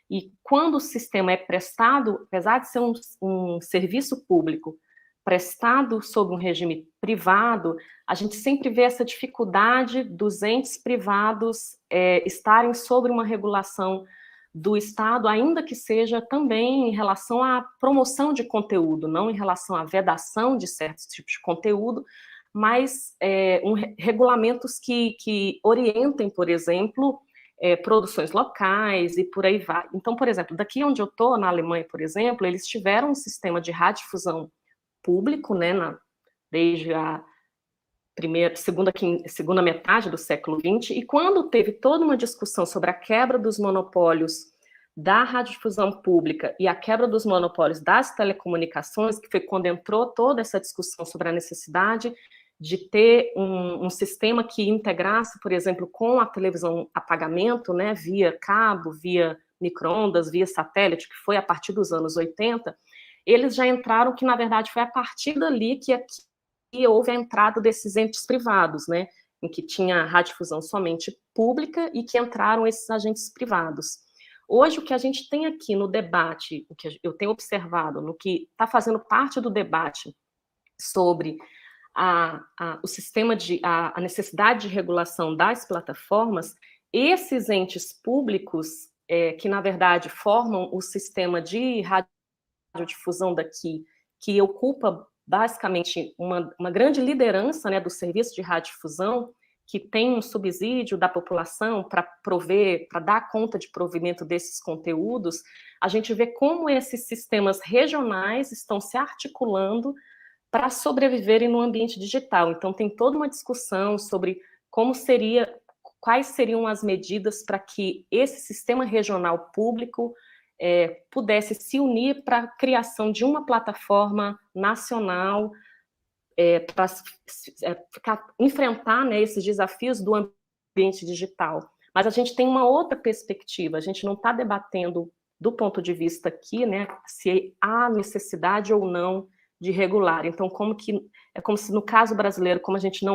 Speaker 7: E quando o sistema é prestado, apesar de ser um serviço público prestado sob um regime privado, a gente sempre vê essa dificuldade dos entes privados estarem sobre uma regulação do Estado, ainda que seja também em relação à promoção de conteúdo, não em relação à vedação de certos tipos de conteúdo, mas regulamentos que orientem, por exemplo, produções locais e por aí vai. Então, por exemplo, daqui onde eu estou, na Alemanha, por exemplo, eles tiveram um sistema de radiodifusão público, né, desde a segunda metade do século XX, e quando teve toda uma discussão sobre a quebra dos monopólios da radiodifusão pública e a quebra dos monopólios das telecomunicações, que foi quando entrou toda essa discussão sobre a necessidade de ter um sistema que integrasse, por exemplo, com a televisão a pagamento, né, via cabo, via micro-ondas, via satélite, que foi a partir dos anos 80, eles já entraram que, na verdade, foi a partir dali que houve a entrada desses entes privados, né, em que tinha radiodifusão somente pública e que entraram esses agentes privados. Hoje, o que a gente tem aqui no debate, o que eu tenho observado, no que está fazendo parte do debate sobre o sistema a necessidade de regulação das plataformas, esses entes públicos, que, na verdade, formam o sistema de radiodifusão daqui, que ocupa basicamente uma grande liderança, né, do serviço de radiodifusão, que tem um subsídio da população para dar conta de provimento desses conteúdos, a gente vê como esses sistemas regionais estão se articulando para sobreviverem no ambiente digital. Então, tem toda uma discussão sobre quais seriam as medidas para que esse sistema regional público pudesse se unir para a criação de uma plataforma nacional para enfrentar, né, esses desafios do ambiente digital. Mas a gente tem uma outra perspectiva, a gente não está debatendo do ponto de vista aqui, né, se há necessidade ou não de regular. Então, como se no caso brasileiro, como a gente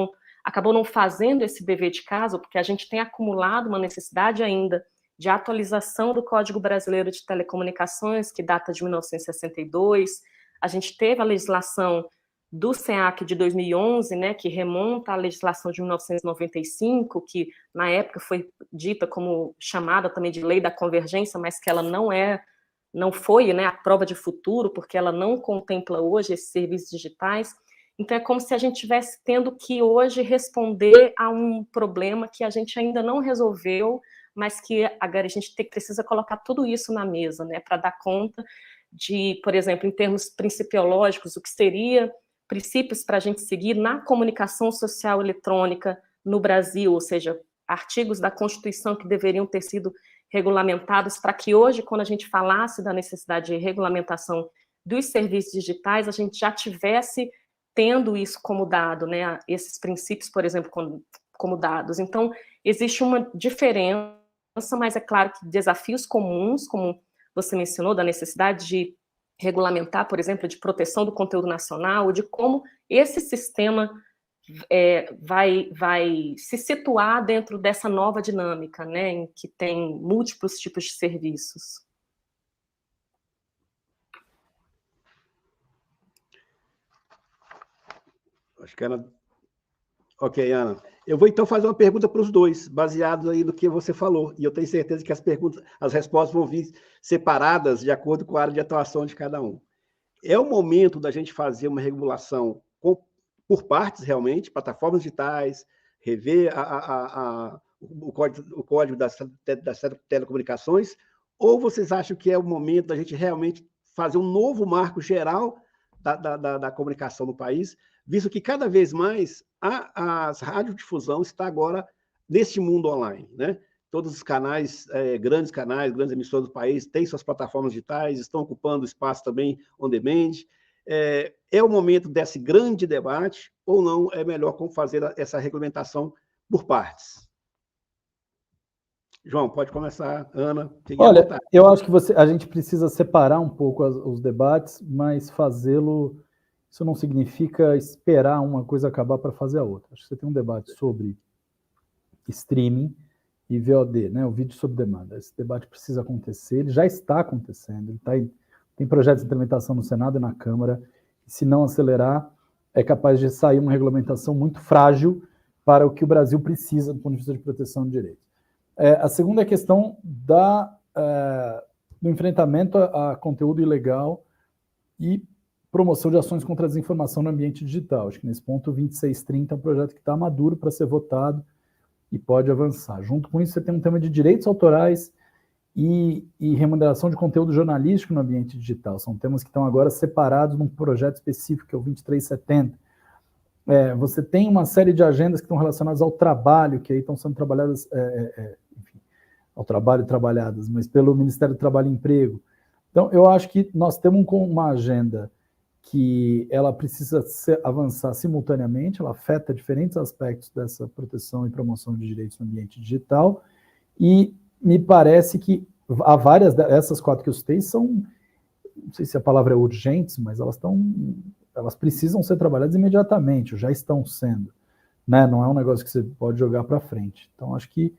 Speaker 7: acabou não fazendo esse dever de casa, porque a gente tem acumulado uma necessidade ainda de atualização do Código Brasileiro de Telecomunicações, que data de 1962, a gente teve a legislação do SEAC de 2011, né, que remonta à legislação de 1995, que na época foi dita como chamada também de Lei da Convergência, mas que ela não foi, né, a prova de futuro, porque ela não contempla hoje esses serviços digitais. Então, é como se a gente estivesse tendo que hoje responder a um problema que a gente ainda não resolveu, mas que agora a gente precisa colocar tudo isso na mesa, né, para dar conta de, por exemplo, em termos principiológicos, o que seria princípios para a gente seguir na comunicação social eletrônica no Brasil, ou seja, artigos da Constituição que deveriam ter sido regulamentados para que hoje, quando a gente falasse da necessidade de regulamentação dos serviços digitais, a gente já tivesse tendo isso como dado, né, esses princípios, por exemplo, como dados. Então, existe uma diferença, mas é claro que desafios comuns, como você mencionou, da necessidade de regulamentar, por exemplo, de proteção do conteúdo nacional, de como esse sistema vai se situar dentro dessa nova dinâmica, né, em que tem múltiplos tipos de serviços.
Speaker 8: Acho que Ana... Ok, Ana. Eu vou então fazer uma pergunta para os dois, baseado aí no que você falou, e eu tenho certeza que as respostas vão vir separadas de acordo com a área de atuação de cada um. É o momento da gente fazer uma regulação por partes, realmente, plataformas digitais, rever o código das telecomunicações, ou vocês acham que é o momento da gente realmente fazer um novo marco geral da comunicação no país, visto que cada vez mais as radiodifusão está agora neste mundo online, né? Todos os canais, grandes emissoras do país, têm suas plataformas digitais, estão ocupando espaço também on demand. É o momento desse grande debate, ou não é melhor como fazer essa regulamentação por partes? João, pode começar, Ana.
Speaker 6: Olha, eu acho que a gente precisa separar um pouco os debates, mas fazê-lo, isso não significa esperar uma coisa acabar para fazer a outra. Acho que você tem um debate sobre streaming e VOD, né, o vídeo sob demanda. Esse debate precisa acontecer, ele já está acontecendo, tem projetos de implementação no Senado e na Câmara, e se não acelerar, é capaz de sair uma regulamentação muito frágil para o que o Brasil precisa do ponto de vista de proteção de direitos. A segunda é a questão do enfrentamento a conteúdo ilegal e promoção de ações contra a desinformação no ambiente digital. Acho que nesse ponto o 2630 é um projeto que está maduro para ser votado e pode avançar. Junto com isso, você tem um tema de direitos autorais e remuneração de conteúdo jornalístico no ambiente digital. São temas que estão agora separados num projeto específico, que é o 2370. Você tem uma série de agendas que estão relacionadas ao trabalho, que aí estão sendo trabalhadas, enfim, ao trabalho trabalhadas, mas pelo Ministério do Trabalho e Emprego. Então, eu acho que nós temos uma agenda que ela precisa avançar simultaneamente, ela afeta diferentes aspectos dessa proteção e promoção de direitos no ambiente digital, e me parece que há várias dessas 4 que eu citei são, não sei se a palavra é urgentes, mas elas precisam ser trabalhadas imediatamente, já estão sendo, né? Não é um negócio que você pode jogar para frente. Então, acho que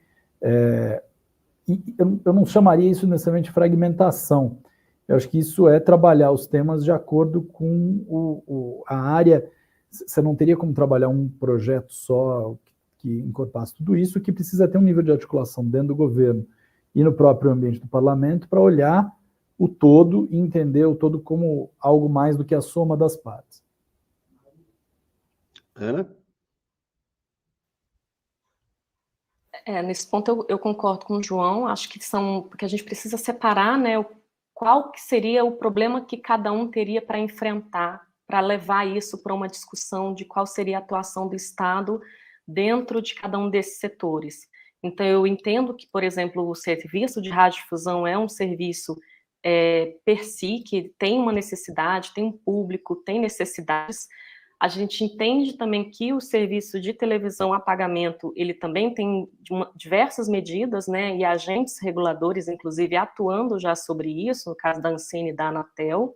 Speaker 6: eu não chamaria isso necessariamente de fragmentação. Eu acho que isso é trabalhar os temas de acordo com a área. Você não teria como trabalhar um projeto só que encorpasse tudo isso, que precisa ter um nível de articulação dentro do governo e no próprio ambiente do parlamento para olhar o todo e entender o todo como algo mais do que a soma das partes.
Speaker 8: Ana?
Speaker 7: Nesse ponto eu concordo com o João, acho que porque a gente precisa separar, né, qual que seria o problema que cada um teria para enfrentar, para levar isso para uma discussão de qual seria a atuação do Estado dentro de cada um desses setores. Então, eu entendo que, por exemplo, o serviço de radiodifusão é um serviço per si, que tem uma necessidade, tem um público, tem necessidades. A gente entende também que o serviço de televisão a pagamento, ele também tem diversas medidas, né, e agentes reguladores, inclusive, atuando já sobre isso, no caso da Ancine e da Anatel,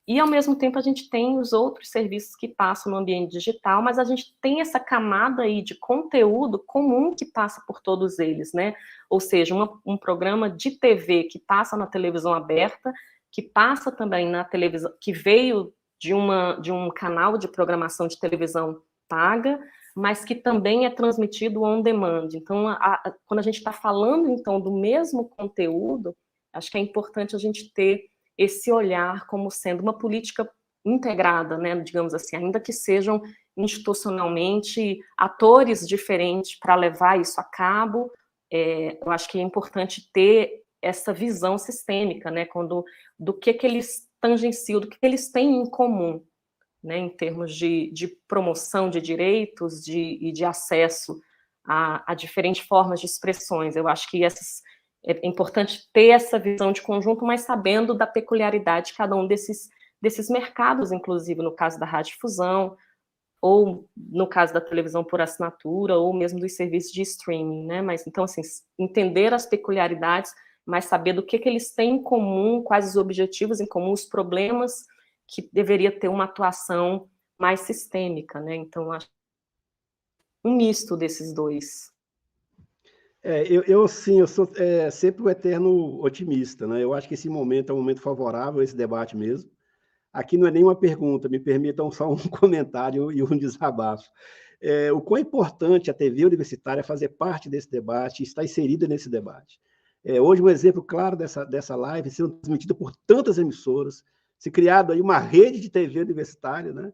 Speaker 7: e, ao mesmo tempo, a gente tem os outros serviços que passam no ambiente digital, mas a gente tem essa camada aí de conteúdo comum que passa por todos eles, né, ou seja, um programa de TV que passa na televisão aberta, que passa também na televisão, que veio de um canal de programação de televisão paga, mas que também é transmitido on demand. Então, quando a gente está falando, então, do mesmo conteúdo, acho que é importante a gente ter esse olhar como sendo uma política integrada, né, digamos assim, ainda que sejam institucionalmente atores diferentes para levar isso a cabo. Eu acho que é importante ter essa visão sistêmica, né, do que eles tangenciam, do que eles têm em comum, né, em termos de promoção de direitos e de acesso a diferentes formas de expressões. Eu acho que é importante ter essa visão de conjunto, mas sabendo da peculiaridade de cada um desses mercados, inclusive no caso da radiodifusão, ou no caso da televisão por assinatura, ou mesmo dos serviços de streaming, né? Mas, então, assim, entender as peculiaridades, mas saber do que eles têm em comum, quais os objetivos em comum, os problemas que deveria ter uma atuação mais sistêmica, né? Então, acho um misto desses dois.
Speaker 8: Eu sou sempre o eterno otimista, né? Eu acho que esse momento é um momento favorável a esse debate mesmo. Aqui não é nenhuma pergunta, me permitam só um comentário e um desabafo. O quão importante a TV universitária fazer parte desse debate, estar inserida nesse debate. Hoje, um exemplo claro dessa live sendo transmitida por tantas emissoras, se criado aí uma rede de TV universitária, né,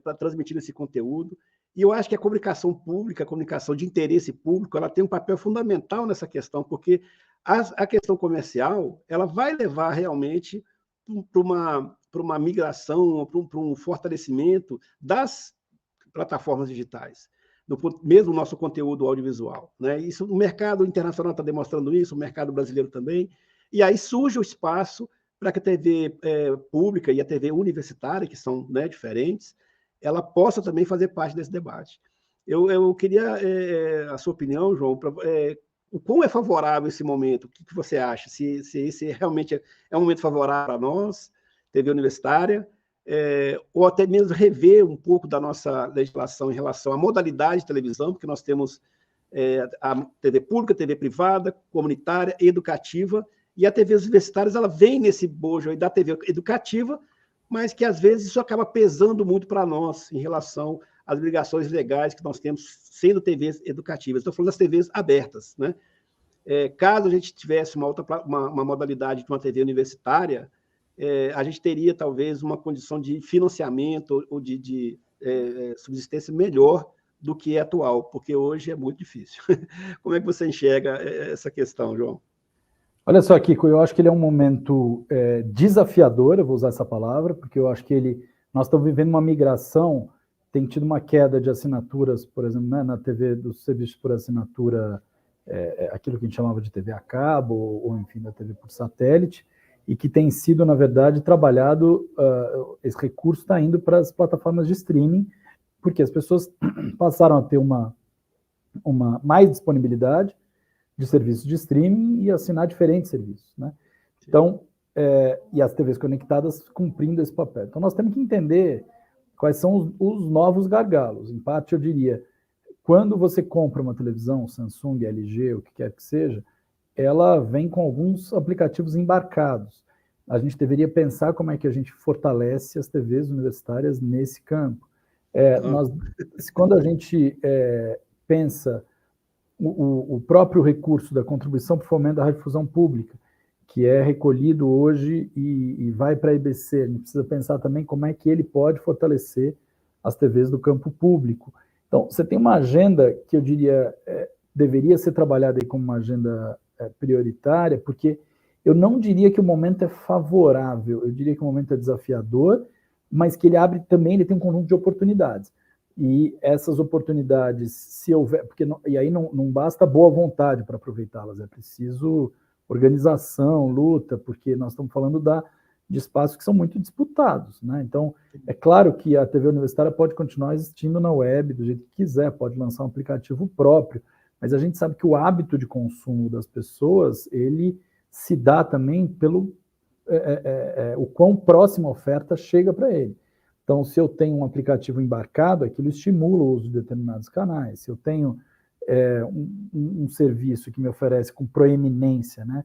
Speaker 8: para transmitir esse conteúdo. E eu acho que a comunicação pública, a comunicação de interesse público, ela tem um papel fundamental nessa questão, porque a questão comercial ela vai levar realmente para uma migração, para um fortalecimento das plataformas digitais, mesmo o nosso conteúdo audiovisual, né? Isso, o mercado internacional está demonstrando isso, o mercado brasileiro também, e aí surge o espaço para que a TV pública e a TV universitária, que são, né, diferentes, ela possa também fazer parte desse debate. Eu queria a sua opinião, João, o quão é favorável esse momento, o que você acha? Se esse realmente é um momento favorável para nós, TV universitária, ou até mesmo rever um pouco da nossa legislação em relação à modalidade de televisão, porque nós temos a TV pública, TV privada, comunitária, educativa, e a TV universitária ela vem nesse bojo aí da TV educativa, mas que às vezes isso acaba pesando muito para nós em relação às obrigações legais que nós temos sendo TVs educativas. Estou falando das TVs abertas, né? Caso a gente tivesse uma modalidade de uma TV universitária, a gente teria talvez uma condição de financiamento ou de subsistência melhor do que é atual, porque hoje é muito difícil. Como é que você enxerga essa questão, João?
Speaker 6: Olha só, Kiko, eu acho que ele é um momento desafiador, eu vou usar essa palavra, porque eu acho que nós estamos vivendo uma migração, tem tido uma queda de assinaturas, por exemplo, né, na TV, dos serviços por assinatura, aquilo que a gente chamava de TV a cabo, ou enfim, da TV por satélite, e que tem sido, na verdade, trabalhado, esse recurso está indo para as plataformas de streaming, porque as pessoas passaram a ter uma mais disponibilidade de serviços de streaming e assinar diferentes serviços, né? Então, e as TVs conectadas cumprindo esse papel. Então, nós temos que entender quais são os novos gargalos. Em parte, eu diria, quando você compra uma televisão, Samsung, LG, o que quer que seja, ela vem com alguns aplicativos embarcados. A gente deveria pensar como é que a gente fortalece as TVs universitárias nesse campo. Quando a gente pensa o próprio recurso da contribuição para o fomento da radiodifusão pública, que é recolhido hoje e vai para a EBC, a gente precisa pensar também como é que ele pode fortalecer as TVs do campo público. Então, você tem uma agenda que eu diria deveria ser trabalhada aí como uma agenda prioritária, porque eu não diria que o momento é favorável, eu diria que o momento é desafiador, mas que ele tem um conjunto de oportunidades. E essas oportunidades, se houver, e aí não basta boa vontade para aproveitá-las, é preciso organização, luta, porque nós estamos falando de espaços que são muito disputados, né? Então, é claro que a TV universitária pode continuar existindo na web do jeito que quiser, pode lançar um aplicativo próprio, mas a gente sabe que o hábito de consumo das pessoas, ele se dá também pelo o quão próxima a oferta chega para ele. Então, se eu tenho um aplicativo embarcado, aquilo estimula o uso de determinados canais. Se eu tenho um serviço que me oferece com proeminência, né,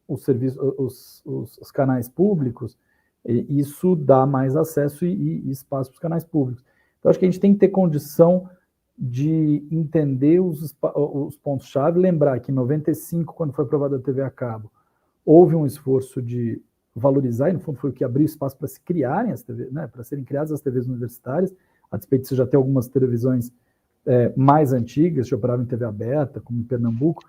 Speaker 6: os canais públicos, isso dá mais acesso e espaço para os canais públicos. Então, acho que a gente tem que ter condição de entender os pontos-chave, lembrar que em 95, quando foi aprovada a TV a cabo, houve um esforço de valorizar, e no fundo foi o que abriu espaço para se criarem as TVs, né, para serem criadas as TVs universitárias, a despeito de você já ter algumas televisões mais antigas, que operavam em TV aberta, como em Pernambuco,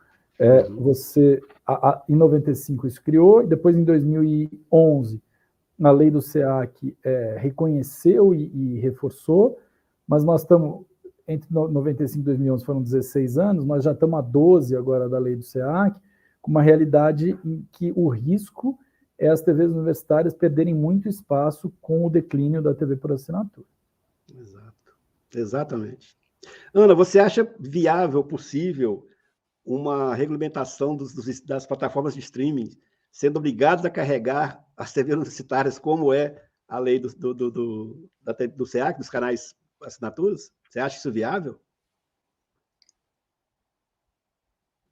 Speaker 6: em 95 isso criou, e depois em 2011 a lei do SEAC reconheceu e reforçou, mas nós estamos, entre 95 e 2011 foram 16 anos, nós já estamos há 12 agora da lei do SEAC, com uma realidade em que o risco é as TVs universitárias perderem muito espaço com o declínio da TV por assinatura.
Speaker 8: Exato, exatamente. Ana, você acha viável, possível, uma regulamentação das plataformas de streaming sendo obrigadas a carregar as TVs universitárias, como é a lei do SEAC, dos canais assinaturas? Você acha isso viável?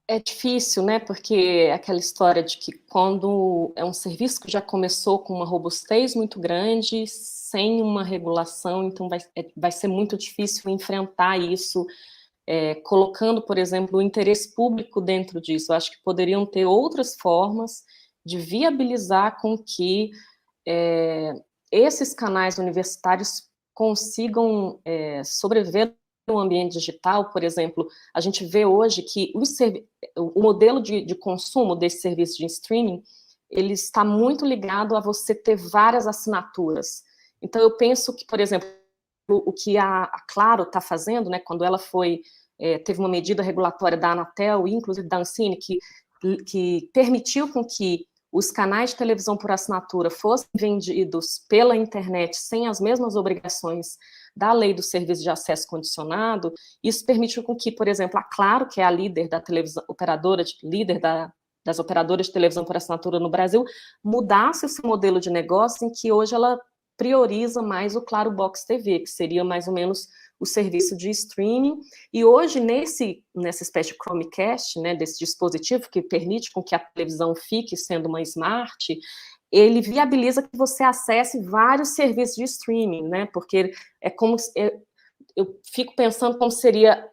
Speaker 7: É difícil, né? Porque aquela história de que quando é um serviço que já começou com uma robustez muito grande, sem uma regulação, então vai ser muito difícil enfrentar isso, colocando, por exemplo, o interesse público dentro disso. Eu acho que poderiam ter outras formas de viabilizar com que esses canais universitários consigam sobreviver no ambiente digital. Por exemplo, a gente vê hoje que o modelo de consumo desse serviço de streaming, ele está muito ligado a você ter várias assinaturas. Então, eu penso que, por exemplo, o que a Claro está fazendo, né, quando ela teve uma medida regulatória da Anatel, e inclusive da Ancine, que permitiu com que os canais de televisão por assinatura fossem vendidos pela internet sem as mesmas obrigações da lei do serviço de acesso condicionado, isso permitiu com que, por exemplo, a Claro, que é a líder da televisão, das operadoras de televisão por assinatura no Brasil, mudasse esse modelo de negócio em que hoje ela prioriza mais o Claro Box TV, que seria mais ou menos o serviço de streaming, e hoje nessa espécie de Chromecast, né, desse dispositivo que permite com que a televisão fique sendo uma smart, ele viabiliza que você acesse vários serviços de streaming, né, porque é como, eu fico pensando como seria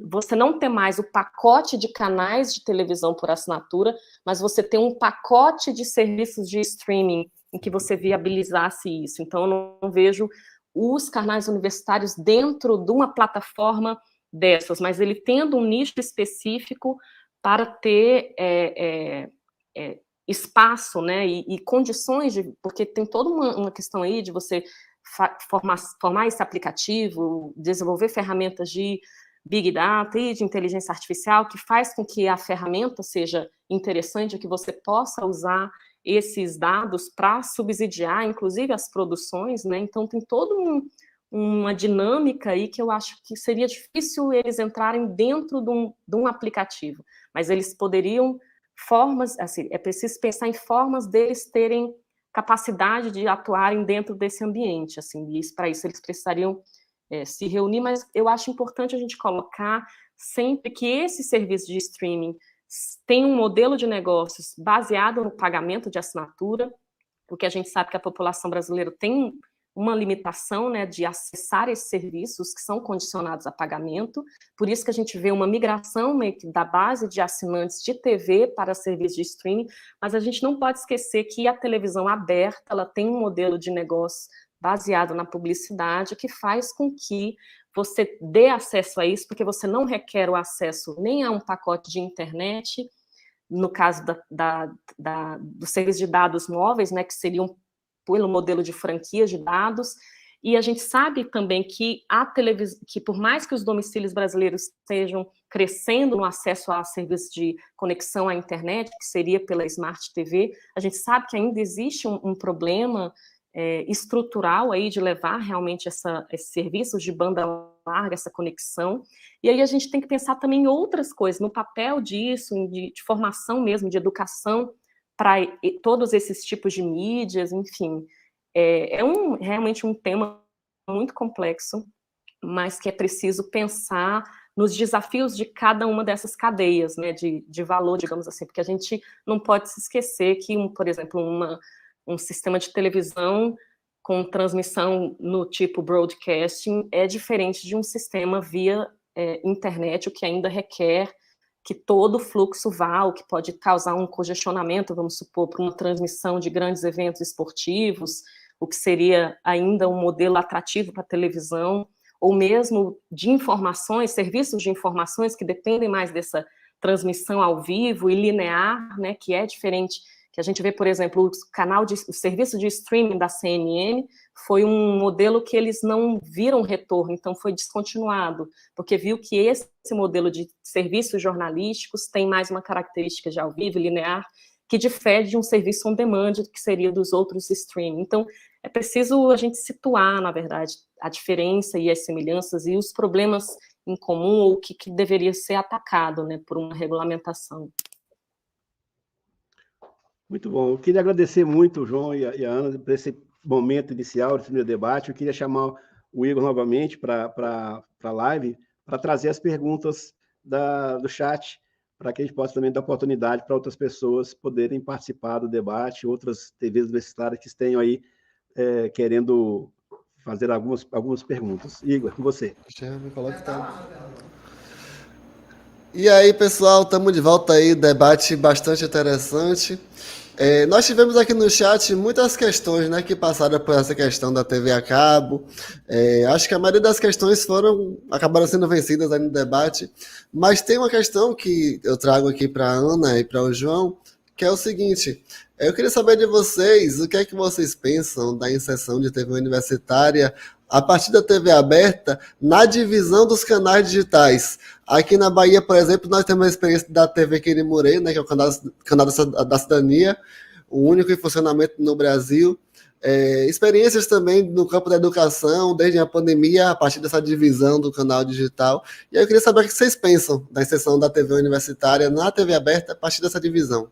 Speaker 7: você não ter mais o pacote de canais de televisão por assinatura, mas você ter um pacote de serviços de streaming em que você viabilizasse isso. Então, eu não vejo os canais universitários dentro de uma plataforma dessas, mas ele tendo um nicho específico para ter espaço, né, e condições, porque tem toda uma questão aí de você formar esse aplicativo, desenvolver ferramentas de Big Data e de inteligência artificial, que faz com que a ferramenta seja interessante, que você possa usar esses dados para subsidiar, inclusive, as produções, né? Então, tem toda uma dinâmica aí que eu acho que seria difícil eles entrarem dentro de um aplicativo, mas eles poderiam, assim, é preciso pensar em formas deles terem capacidade de atuarem dentro desse ambiente, assim, e para isso eles precisariam se reunir, mas eu acho importante a gente colocar sempre que esse serviço de streaming tem um modelo de negócios baseado no pagamento de assinatura, porque a gente sabe que a população brasileira tem uma limitação, né, de acessar esses serviços que são condicionados a pagamento, por isso que a gente vê uma migração meio que da base de assinantes de TV para serviços de streaming, mas a gente não pode esquecer que a televisão aberta, ela tem um modelo de negócio baseado na publicidade que faz com que você dê acesso a isso, porque você não requer o acesso nem a um pacote de internet, no caso do serviço de dados móveis, né, que seriam pelo modelo de franquia de dados, e a gente sabe também que que por mais que os domicílios brasileiros estejam crescendo no acesso a serviços de conexão à internet, que seria pela Smart TV, a gente sabe que ainda existe um problema estrutural aí de levar realmente esses serviços de banda larga, essa conexão, e aí a gente tem que pensar também em outras coisas, no papel disso, de formação mesmo, de educação para todos esses tipos de mídias, enfim. Realmente um tema muito complexo, mas que é preciso pensar nos desafios de cada uma dessas cadeias, né, de valor, digamos assim, porque a gente não pode se esquecer que, por exemplo, um sistema de televisão com transmissão no tipo broadcasting é diferente de um sistema via internet, o que ainda requer que todo o fluxo vá, o que pode causar um congestionamento, vamos supor, para uma transmissão de grandes eventos esportivos, o que seria ainda um modelo atrativo para a televisão, ou mesmo de informações, serviços de informações que dependem mais dessa transmissão ao vivo e linear, né, que é diferente, que a gente vê, por exemplo, o serviço de streaming da CNN foi um modelo que eles não viram retorno, então foi descontinuado, porque viu que esse modelo de serviços jornalísticos tem mais uma característica de ao vivo, linear, que difere de um serviço on demand, que seria dos outros streaming. Então, é preciso a gente situar, na verdade, a diferença e as semelhanças e os problemas em comum, ou o que deveria ser atacado, né, por uma regulamentação.
Speaker 8: Muito bom. Eu queria agradecer muito o João e a Ana por esse momento inicial do primeiro debate. Eu queria chamar o Igor novamente para a live, para trazer as perguntas do chat, para que a gente possa também dar oportunidade para outras pessoas poderem participar do debate, outras TVs universitárias que estejam aí querendo fazer algumas perguntas. Igor, com você.
Speaker 1: Já me coloca que tá. E aí, pessoal, estamos de volta aí, debate bastante interessante. Nós tivemos aqui no chat muitas questões, né, que passaram por essa questão da TV a cabo. Acho que a maioria das questões acabaram sendo vencidas aí no debate, mas tem uma questão que eu trago aqui para a Ana e para o João, que é o seguinte: eu queria saber de vocês o que é que vocês pensam da inserção de TV universitária a partir da TV aberta na divisão dos canais digitais. Aqui na Bahia, por exemplo, nós temos a experiência da TV Quirimurê, né, que é o canal da cidadania, o único em funcionamento no Brasil. Experiências também no campo da educação, desde a pandemia, a partir dessa divisão do canal digital. E aí eu queria saber o que vocês pensam da inserção da TV universitária na TV aberta a partir dessa divisão.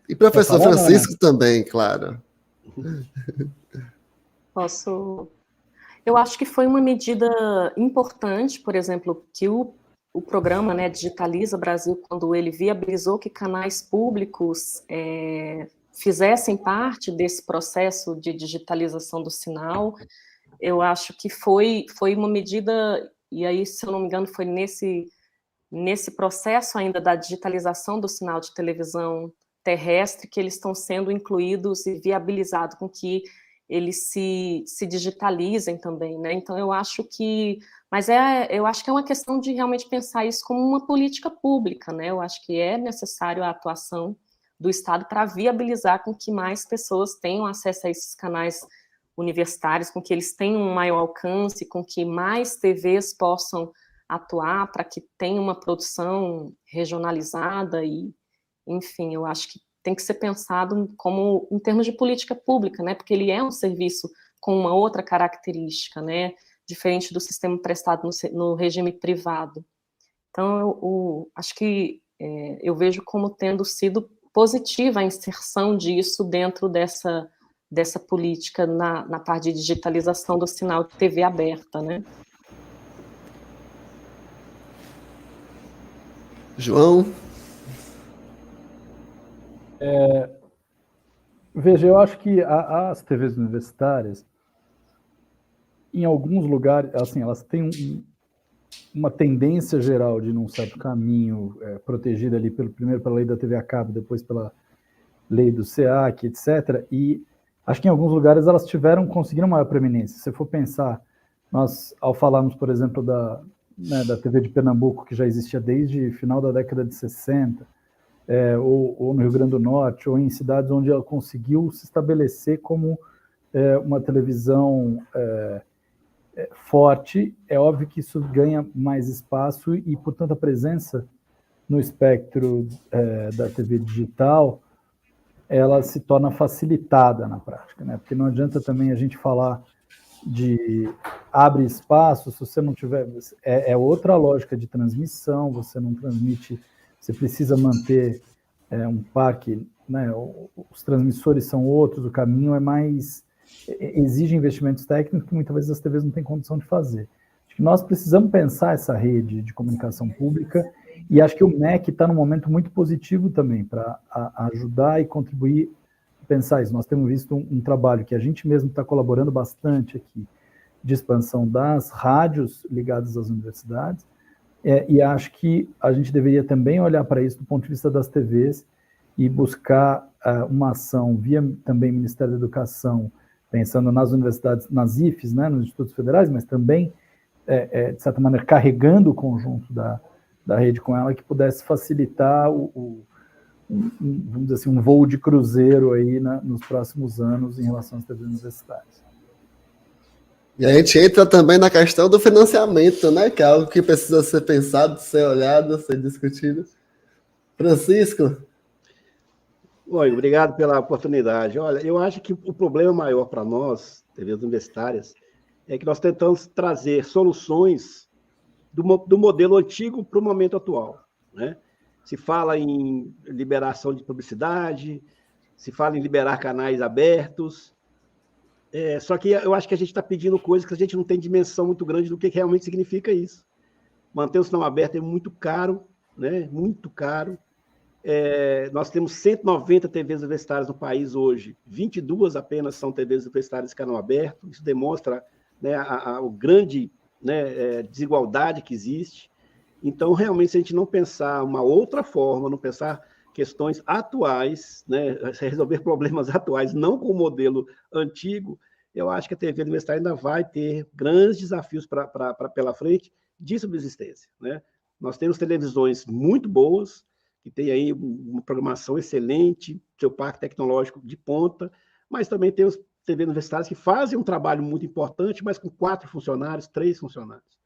Speaker 1: E professor Francisco também, claro.
Speaker 7: Posso... Eu acho que foi uma medida importante, por exemplo, que o programa, né, Digitaliza Brasil, quando ele viabilizou que canais públicos fizessem parte desse processo de digitalização do sinal. Eu acho que foi uma medida, e aí, se eu não me engano, foi nesse processo ainda da digitalização do sinal de televisão terrestre que eles estão sendo incluídos e viabilizados com que eles se digitalizem também, né? Então, eu acho que... Mas eu acho que é uma questão de realmente pensar isso como uma política pública, né? Eu acho que é necessário a atuação do Estado para viabilizar com que mais pessoas tenham acesso a esses canais universitários, com que eles tenham um maior alcance, com que mais TVs possam atuar para que tenha uma produção regionalizada e, enfim, eu acho que tem que ser pensado como em termos de política pública, né? Porque ele é um serviço com uma outra característica, né? Diferente do sistema prestado no regime privado. Então, eu acho que eu vejo como tendo sido positiva a inserção disso dentro dessa política na parte de digitalização do sinal de TV aberta, né?
Speaker 1: João?
Speaker 6: Veja, eu acho que as TVs universitárias, em alguns lugares, assim, elas têm uma tendência geral de ir num certo caminho, protegida ali primeiro pela lei da TV a cabo, depois pela lei do SEAC, etc. E acho que em alguns lugares elas conseguiram maior preeminência. Se você for pensar, nós, ao falarmos, por exemplo, da TV de Pernambuco, que já existia desde final da década de 60, ou no Rio Grande do Norte, ou em cidades onde ela conseguiu se estabelecer como uma televisão forte, é óbvio que isso ganha mais espaço e, portanto, a presença no espectro da TV digital, ela se torna facilitada na prática, né? Porque não adianta também a gente falar de abre espaço se você não tiver... É outra lógica de transmissão, você não transmite... Você precisa manter um parque, né? Os transmissores são outros, o caminho é mais... exige investimentos técnicos que muitas vezes as TVs não têm condição de fazer. Acho que nós precisamos pensar essa rede de comunicação pública e acho que o MEC está num momento muito positivo também para ajudar e contribuir a pensar isso. Nós temos visto um trabalho que a gente mesmo está colaborando bastante aqui de expansão das rádios ligadas às universidades e acho que a gente deveria também olhar para isso do ponto de vista das TVs e buscar uma ação via também Ministério da Educação, pensando nas universidades, nas IFES, né, nos institutos federais, mas também, de certa maneira, carregando o conjunto da rede com ela, que pudesse facilitar vamos dizer assim, um voo de cruzeiro aí nos próximos anos em relação às TVs universitárias.
Speaker 1: E a gente entra também na questão do financiamento, né, que é algo que precisa ser pensado, ser olhado, ser discutido. Francisco?
Speaker 8: Oi, obrigado pela oportunidade. Olha, eu acho que o problema maior para nós, TVs universitárias, é que nós tentamos trazer soluções do modelo antigo para o momento atual, né? Se fala em liberação de publicidade, se fala em liberar canais abertos, só que eu acho que a gente está pedindo coisas que a gente não tem dimensão muito grande do que realmente significa isso. Manter o sinal aberto é muito caro, né? Muito caro. Nós temos 190 TVs universitárias no país hoje, 22 apenas são TVs universitárias de canal aberto. Isso demonstra, né, a grande, né, desigualdade que existe. Então, realmente, se a gente não pensar uma outra forma, não pensar questões atuais, né, resolver problemas atuais, não com o modelo antigo, eu acho que a TV universitária ainda vai ter grandes desafios pela frente de subsistência, né? Nós temos televisões muito boas, que tem aí uma programação excelente, seu parque tecnológico de ponta, mas também temos TV universitárias que fazem um trabalho muito importante, mas com 4 funcionários, 3 funcionários.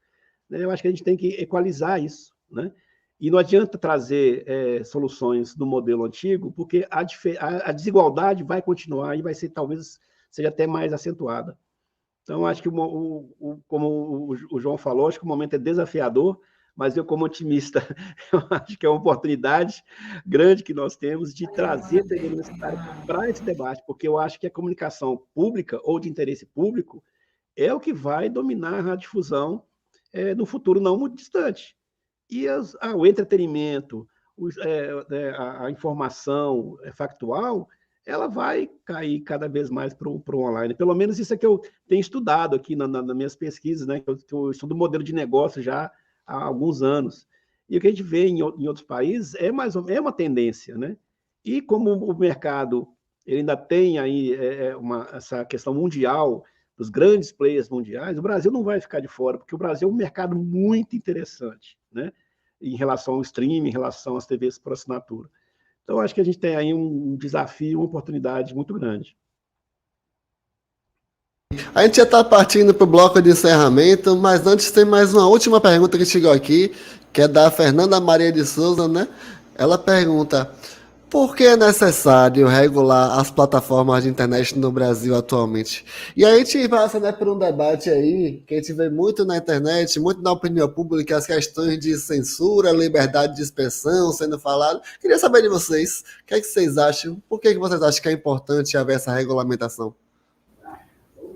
Speaker 8: Eu acho que a gente tem que equalizar isso, né? E não adianta trazer soluções do modelo antigo, porque a desigualdade vai continuar e vai ser, talvez, seja até mais acentuada. Então, acho que, como o João falou, acho que o momento é desafiador, mas eu, como otimista, eu acho que é uma oportunidade grande que nós temos de trazer a TV universitária para esse debate, porque eu acho que a comunicação pública ou de interesse público é o que vai dominar a radiodifusão no futuro não muito distante. E o entretenimento, a informação factual, ela vai cair cada vez mais para o online. Pelo menos isso é que eu tenho estudado aqui nas minhas pesquisas, né? Que eu estudo modelo de negócio já há alguns anos. E o que a gente vê em outros países é uma tendência, né? E como o mercado ele ainda tem aí essa questão mundial, dos grandes players mundiais, o Brasil não vai ficar de fora, porque o Brasil é um mercado muito interessante, né? Em relação ao streaming, em relação às TVs por assinatura. Então, acho que a gente tem aí um desafio, uma oportunidade muito grande.
Speaker 1: A gente já está partindo para o bloco de encerramento, mas antes tem mais uma última pergunta que chegou aqui, que é da Fernanda Maria de Souza, né? Ela pergunta: por que é necessário regular as plataformas de internet no Brasil atualmente? E a gente passa, né, por um debate aí, que a gente vê muito na internet, muito na opinião pública, as questões de censura, liberdade de expressão sendo falado. Queria saber de vocês, o que é que vocês acham? Por que vocês acham que é importante haver essa regulamentação?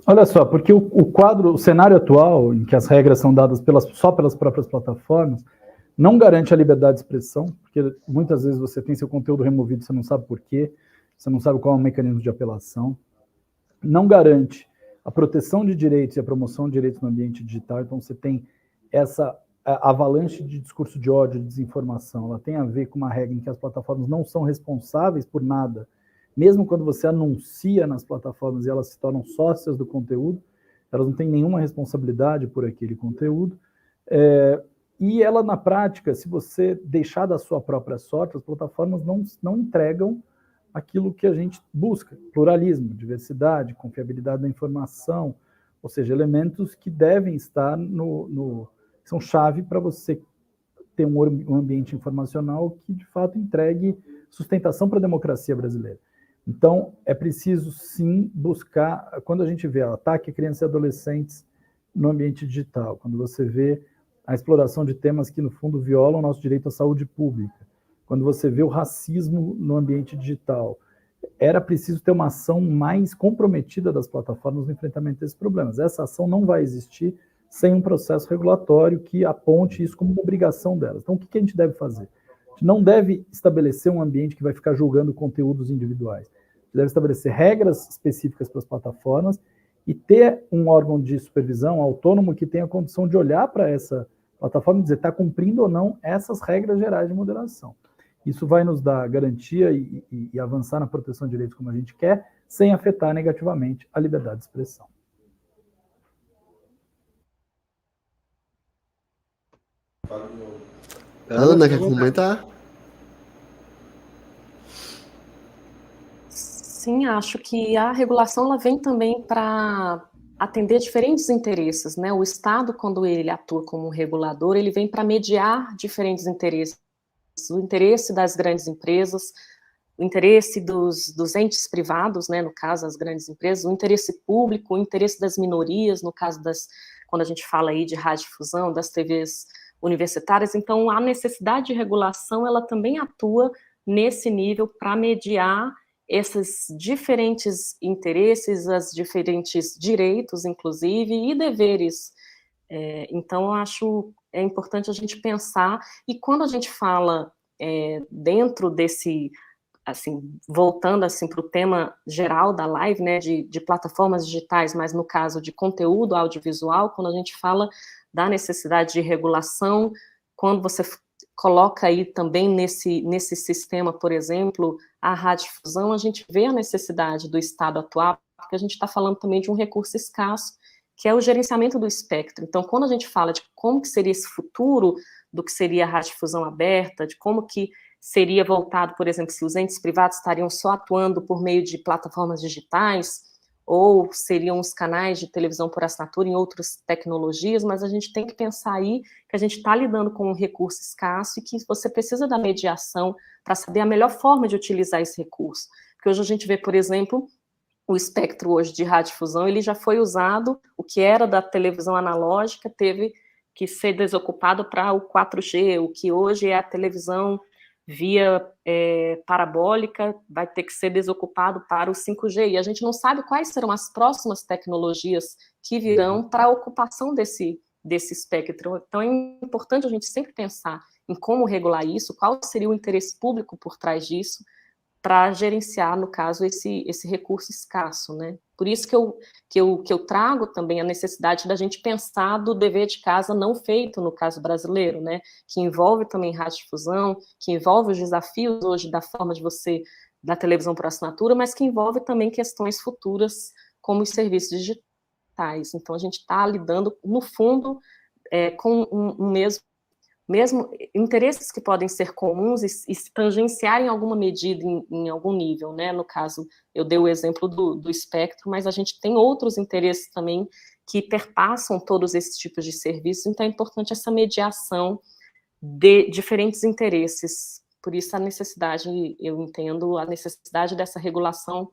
Speaker 6: Olha só, porque o cenário atual, em que as regras são dadas só pelas próprias plataformas, não garante a liberdade de expressão, porque muitas vezes você tem seu conteúdo removido, você não sabe por quê, você não sabe qual é o mecanismo de apelação. Não garante a proteção de direitos e a promoção de direitos no ambiente digital, então você tem essa avalanche de discurso de ódio, de desinformação, ela tem a ver com uma regra em que as plataformas não são responsáveis por nada, mesmo quando você anuncia nas plataformas e elas se tornam sócias do conteúdo, elas não têm nenhuma responsabilidade por aquele conteúdo, e ela, na prática, se você deixar da sua própria sorte, as plataformas não entregam aquilo que a gente busca: pluralismo, diversidade, confiabilidade da informação, ou seja, elementos que devem estar que são chave para você ter um ambiente informacional que, de fato, entregue sustentação para a democracia brasileira. Então, é preciso, sim, buscar, quando a gente vê ataque a crianças e adolescentes no ambiente digital, quando você vê a exploração de temas que, no fundo, violam o nosso direito à saúde pública, quando você vê o racismo no ambiente digital, era preciso ter uma ação mais comprometida das plataformas no enfrentamento desses problemas. Essa ação não vai existir sem um processo regulatório que aponte isso como uma obrigação delas. Então, o que a gente deve fazer? A gente não deve estabelecer um ambiente que vai ficar julgando conteúdos individuais. A gente deve estabelecer regras específicas para as plataformas e ter um órgão de supervisão autônomo que tenha a condição de olhar para essa plataforma e dizer está cumprindo ou não essas regras gerais de moderação. Isso vai nos dar garantia e avançar na proteção de direitos como a gente quer, sem afetar negativamente a liberdade de expressão.
Speaker 1: Ana, quer comentar?
Speaker 7: Sim, acho que a regulação ela vem também para atender diferentes interesses, né? O Estado, quando ele atua como regulador, ele vem para mediar diferentes interesses. O interesse das grandes empresas, o interesse dos entes privados, né, no caso, as grandes empresas, o interesse público, o interesse das minorias, no caso quando a gente fala aí de radiodifusão, das TVs universitárias. Então, a necessidade de regulação, ela também atua nesse nível para mediar esses diferentes interesses, os diferentes direitos, inclusive, e deveres. Então, eu acho importante a gente pensar, e quando a gente fala dentro desse, assim, voltando assim, para o tema geral da live, né, de plataformas digitais, mas no caso de conteúdo audiovisual, quando a gente fala da necessidade de regulação, quando você coloca aí também nesse sistema, por exemplo, a radiodifusão, a gente vê a necessidade do Estado atuar, porque a gente está falando também de um recurso escasso, que é o gerenciamento do espectro. Então, quando a gente fala de como que seria esse futuro do que seria a radiodifusão aberta, de como que seria voltado, por exemplo, se os entes privados estariam só atuando por meio de plataformas digitais, ou seriam os canais de televisão por assinatura em outras tecnologias, mas a gente tem que pensar aí que a gente está lidando com um recurso escasso e que você precisa da mediação para saber a melhor forma de utilizar esse recurso. Porque hoje a gente vê, por exemplo, o espectro hoje de radiodifusão, ele já foi usado, o que era da televisão analógica teve que ser desocupado para o 4G, o que hoje é a televisão via parabólica vai ter que ser desocupado para o 5G, e a gente não sabe quais serão as próximas tecnologias que virão para a ocupação desse espectro. Então é importante a gente sempre pensar em como regular isso, qual seria o interesse público por trás disso, para gerenciar, no caso, esse recurso escasso, né? Por isso que eu trago também a necessidade da gente pensar do dever de casa não feito, no caso brasileiro, né? Que envolve também radiodifusão, que envolve os desafios hoje da forma de da televisão por assinatura, mas que envolve também questões futuras, como os serviços digitais. Então, a gente está lidando, no fundo, com um mesmo interesses que podem ser comuns e se tangenciar em alguma medida, em algum nível, né? No caso, eu dei o exemplo do espectro, mas a gente tem outros interesses também que perpassam todos esses tipos de serviços, então é importante essa mediação de diferentes interesses. Por isso a necessidade, eu entendo a necessidade dessa regulação,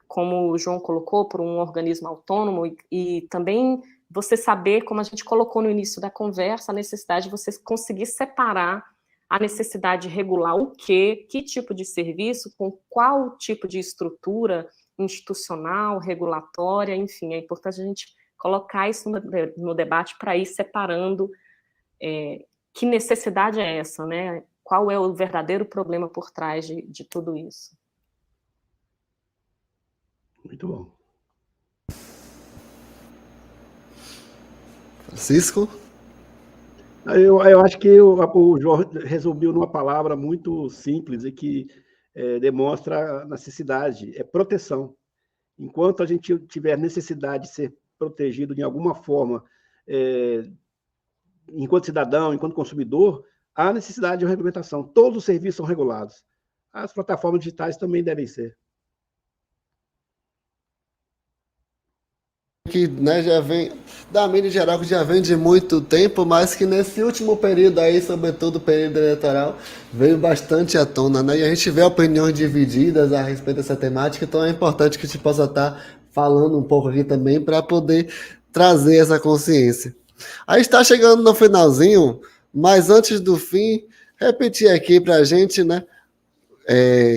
Speaker 7: como o João colocou, por um organismo autônomo e também você saber, como a gente colocou no início da conversa, a necessidade de você conseguir separar a necessidade de regular o quê, que tipo de serviço, com qual tipo de estrutura institucional, regulatória, enfim, é importante a gente colocar isso no debate para ir separando que necessidade é essa, né? Qual é o verdadeiro problema por trás de tudo isso.
Speaker 8: Muito bom.
Speaker 1: Francisco?
Speaker 8: Eu acho que o João resumiu numa palavra muito simples e que demonstra a necessidade, é proteção. Enquanto a gente tiver necessidade de ser protegido de alguma forma, enquanto cidadão, enquanto consumidor, há necessidade de uma regulamentação. Todos os serviços são regulados. As plataformas digitais também devem ser.
Speaker 1: Que, né, já vem da mídia geral, que já vem de muito tempo, mas que nesse último período aí, sobretudo o período eleitoral, veio bastante à tona, né? E a gente vê opiniões divididas a respeito dessa temática, então é importante que a gente possa estar falando um pouco aqui também para poder trazer essa consciência. Aí está chegando no finalzinho, mas antes do fim, repetir aqui para a gente, né?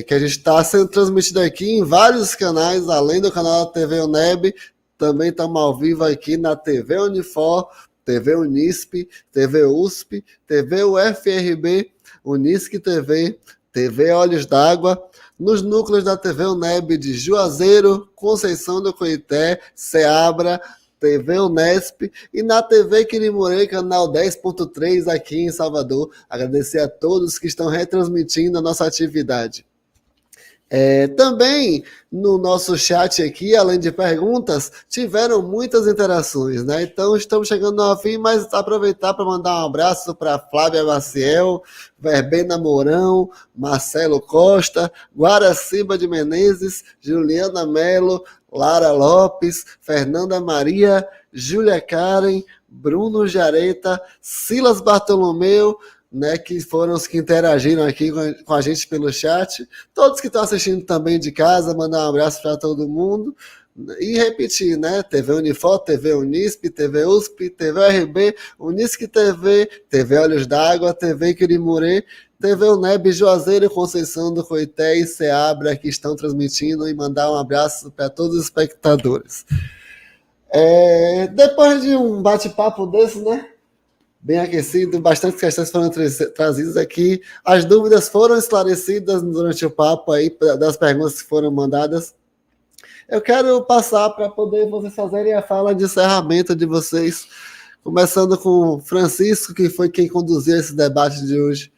Speaker 1: Que a gente está sendo transmitido aqui em vários canais, além do canal da TV UNEB. Também estamos ao vivo aqui na TV Unifor, TV Unisp, TV USP, TV UFRB, Unisc TV, TV Olhos d'Água, nos núcleos da TV UNEB de Juazeiro, Conceição do Coité, Ceabra, TV Unesp e na TV Quirimurê, canal 10.3 aqui em Salvador. Agradecer a todos que estão retransmitindo a nossa atividade. Também no nosso chat aqui, além de perguntas, tiveram muitas interações, né? Então estamos chegando ao fim, mas aproveitar para mandar um abraço para Flávia Maciel, Verbena Mourão, Marcelo Costa, Guaraciba de Menezes, Juliana Melo, Lara Lopes, Fernanda Maria, Júlia Karen, Bruno Jareta, Silas Bartolomeu, né, que foram os que interagiram aqui com a gente pelo chat. Todos que estão assistindo também de casa, mandar um abraço para todo mundo. E repetir, né? TV Unifor, TV Unisp, TV USP, TV URB, Unisc TV, TV Olhos d'Água, TV Quirimurê, TV UNEB, Juazeiro, Conceição do Coité e Ceabra, que estão transmitindo, e mandar um abraço para todos os espectadores. Depois de um bate-papo desse, né? Bem aquecido, bastante questões foram trazidas aqui, as dúvidas foram esclarecidas durante o papo aí, das perguntas que foram mandadas. Eu quero passar para poder vocês fazerem a fala de encerramento de vocês, começando com o Francisco, que foi quem conduziu esse debate de hoje.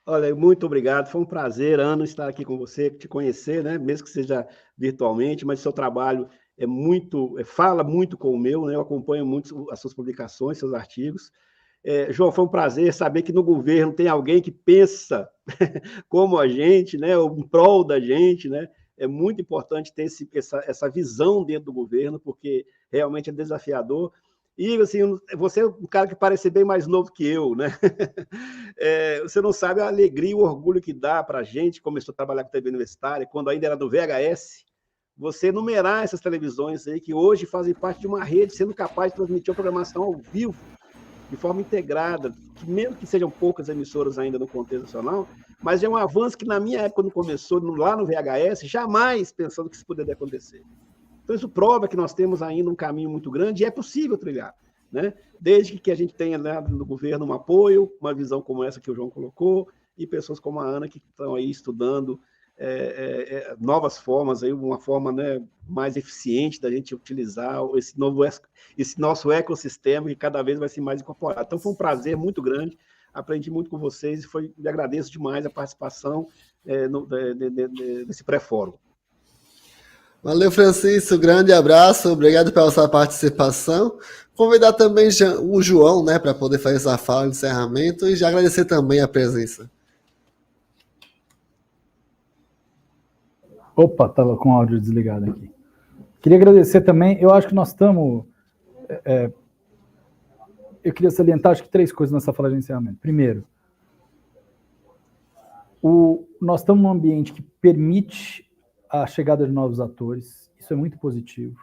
Speaker 8: Olha, muito obrigado, foi um prazer, Ana, estar aqui com você, te conhecer, né? Mesmo que seja virtualmente, mas o seu trabalho fala muito com o meu, né? Eu acompanho muito as suas publicações, seus artigos, João, foi um prazer saber que no governo tem alguém que pensa como a gente, né, em prol da gente, né? É muito importante ter essa visão dentro do governo, porque realmente é desafiador. E, assim, você é um cara que parece bem mais novo que eu, né? Você não sabe a alegria e o orgulho que dá para a gente, que começou a trabalhar com TV universitária, quando ainda era do VHS, você numerar essas televisões aí, que hoje fazem parte de uma rede, sendo capaz de transmitir a programação ao vivo, de forma integrada, que mesmo que sejam poucas emissoras ainda no contexto nacional, mas é um avanço que na minha época, quando começou, lá no VHS, jamais pensando que isso poderia acontecer. Então, isso prova que nós temos ainda um caminho muito grande e é possível trilhar, né? Desde que a gente tenha, né, no governo um apoio, uma visão como essa que o João colocou, e pessoas como a Ana que estão aí estudando novas formas, aí, uma forma, né, mais eficiente da gente utilizar esse nosso ecossistema que cada vez vai ser mais incorporado. Então, foi um prazer muito grande, aprendi muito com vocês e me agradeço demais a participação nesse pré-fórum.
Speaker 1: Valeu, Francisco, grande abraço, obrigado pela sua participação. Convidar também o João, né, para poder fazer essa fala de encerramento e já agradecer também a presença.
Speaker 6: Opa, estava com o áudio desligado aqui. Queria agradecer também, eu acho que nós estamos... eu queria salientar, acho que 3 coisas nessa fala de encerramento. Primeiro, nós estamos num ambiente que permite a chegada de novos atores, isso é muito positivo.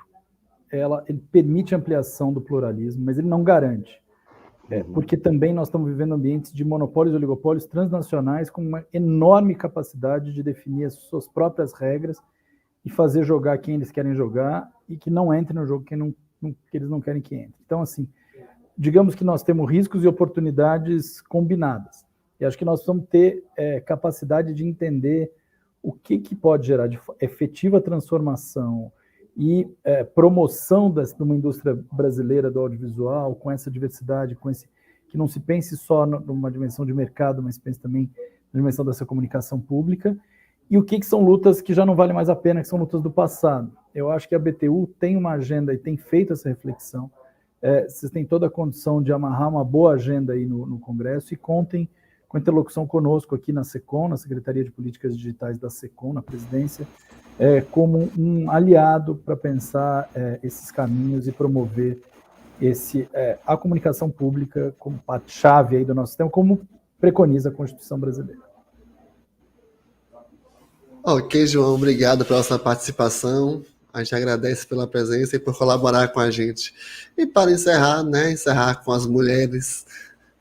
Speaker 6: Ele permite a ampliação do pluralismo, mas ele não garante. Porque também nós estamos vivendo ambientes de monopólios e oligopólios transnacionais com uma enorme capacidade de definir as suas próprias regras e fazer jogar quem eles querem jogar e que não entre no jogo que eles não querem que entre. Então, assim, digamos que nós temos riscos e oportunidades combinadas. E acho que nós precisamos ter capacidade de entender o que pode gerar de efetiva transformação e promoção de uma indústria brasileira do audiovisual, com essa diversidade, que não se pense só numa dimensão de mercado, mas pense também na dimensão dessa comunicação pública, e o que são lutas que já não valem mais a pena, que são lutas do passado. Eu acho que a BTU tem uma agenda e tem feito essa reflexão. Vocês têm toda a condição de amarrar uma boa agenda aí no Congresso e contem com a interlocução conosco aqui na SECOM, na Secretaria de Políticas Digitais da SECOM, na presidência, como um aliado para pensar esses caminhos e promover a comunicação pública como parte-chave aí do nosso sistema, como preconiza a Constituição brasileira.
Speaker 1: Ok, João, obrigado pela sua participação. A gente agradece pela presença e por colaborar com a gente. E para encerrar, né, encerrar com as mulheres,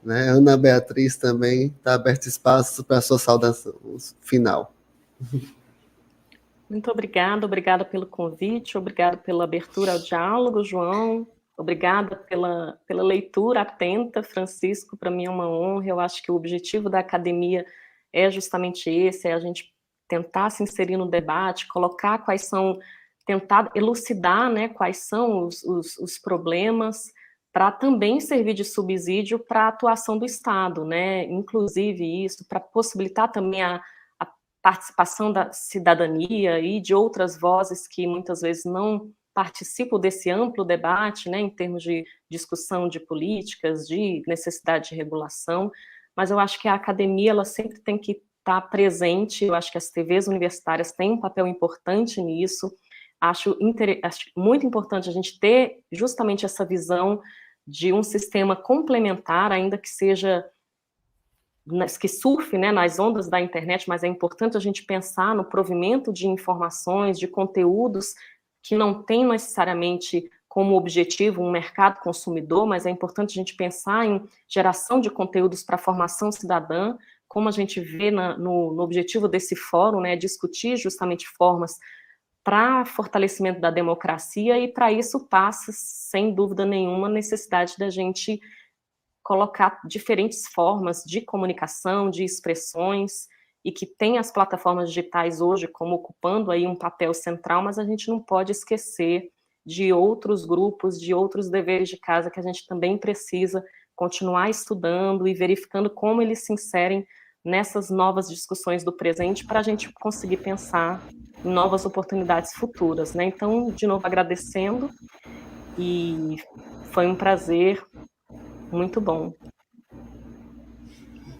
Speaker 1: né, Ana Beatriz também, está aberto espaço para a sua saudação final.
Speaker 7: Muito obrigada pelo convite, obrigada pela abertura ao diálogo, João, obrigada pela leitura atenta, Francisco, para mim é uma honra. Eu acho que o objetivo da academia é justamente esse, é a gente tentar se inserir no debate, colocar tentar elucidar, né, quais são os problemas, para também servir de subsídio para a atuação do Estado, né, inclusive isso, para possibilitar também a participação da cidadania e de outras vozes que muitas vezes não participam desse amplo debate, né, em termos de discussão de políticas, de necessidade de regulação, mas eu acho que a academia ela sempre tem que estar presente, eu acho que as TVs universitárias têm um papel importante nisso, acho muito importante a gente ter justamente essa visão de um sistema complementar, ainda que seja, que surfe, né, nas ondas da internet, mas é importante a gente pensar no provimento de informações, de conteúdos que não tem necessariamente como objetivo um mercado consumidor, mas é importante a gente pensar em geração de conteúdos para a formação cidadã, como a gente vê no objetivo desse fórum, né, discutir justamente formas para fortalecimento da democracia, e para isso passa, sem dúvida nenhuma, a necessidade da gente colocar diferentes formas de comunicação, de expressões, e que tem as plataformas digitais hoje como ocupando aí um papel central, mas a gente não pode esquecer de outros grupos, de outros deveres de casa que a gente também precisa continuar estudando e verificando como eles se inserem nessas novas discussões do presente para a gente conseguir pensar em novas oportunidades futuras, né? Então, de novo, agradecendo, e foi um prazer muito bom.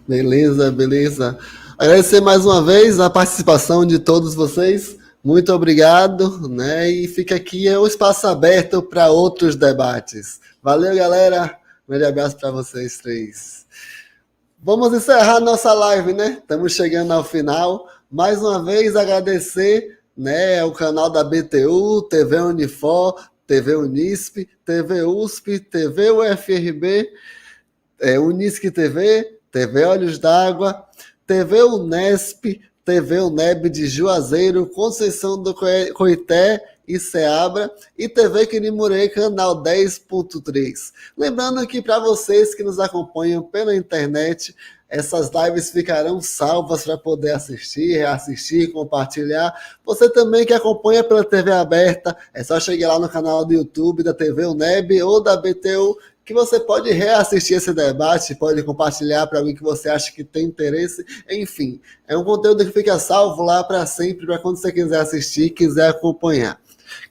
Speaker 1: Beleza, beleza. Agradecer mais uma vez a participação de todos vocês. Muito obrigado, né? E fica aqui o espaço aberto para outros debates. Valeu, galera. Um grande abraço para vocês três. Vamos encerrar nossa live, né? Estamos chegando ao final. Mais uma vez, agradecer, né, ao canal da BTU, TV Unifor, TV Unisp, TV USP, TV UFRB, Unisc TV, TV Olhos d'Água, TV Unesp, TV UNEB de Juazeiro, Conceição do Coité e Ceabra, e TV Quinimurê, canal 10.3. Lembrando que para vocês que nos acompanham pela internet, essas lives ficarão salvas para poder assistir, reassistir, compartilhar. Você também que acompanha pela TV aberta, é só chegar lá no canal do YouTube da TV UNEB ou da BTU, que você pode reassistir esse debate, pode compartilhar para alguém que você acha que tem interesse. Enfim, é um conteúdo que fica salvo lá para sempre, para quando você quiser assistir, quiser acompanhar.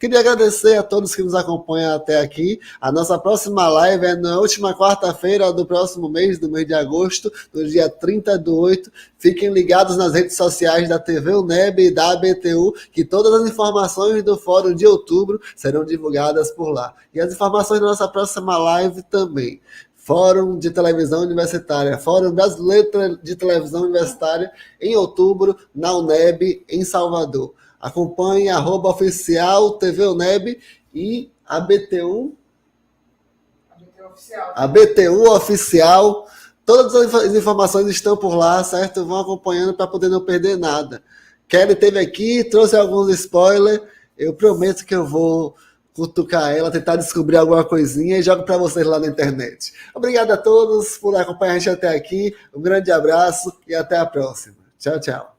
Speaker 1: Queria agradecer a todos que nos acompanham até aqui. A nossa próxima live é na última quarta-feira do próximo mês, do mês de agosto, no dia 30/8. Fiquem ligados nas redes sociais da TV UNEB e da ABTU, que todas as informações do Fórum de Outubro serão divulgadas por lá. E as informações da nossa próxima live também. Fórum de Televisão Universitária, Fórum Brasileiro de Televisão Universitária, em outubro, na UNEB, em Salvador. Acompanhe @oficial TV UNEB e a BTU Oficial. A BTU Oficial. Todas as informações estão por lá, certo? Vão acompanhando para poder não perder nada. Kelly esteve aqui, trouxe alguns spoilers. Eu prometo que eu vou cutucar ela, tentar descobrir alguma coisinha e jogo para vocês lá na internet. Obrigado a todos por acompanhar a gente até aqui. Um grande abraço e até a próxima. Tchau, tchau.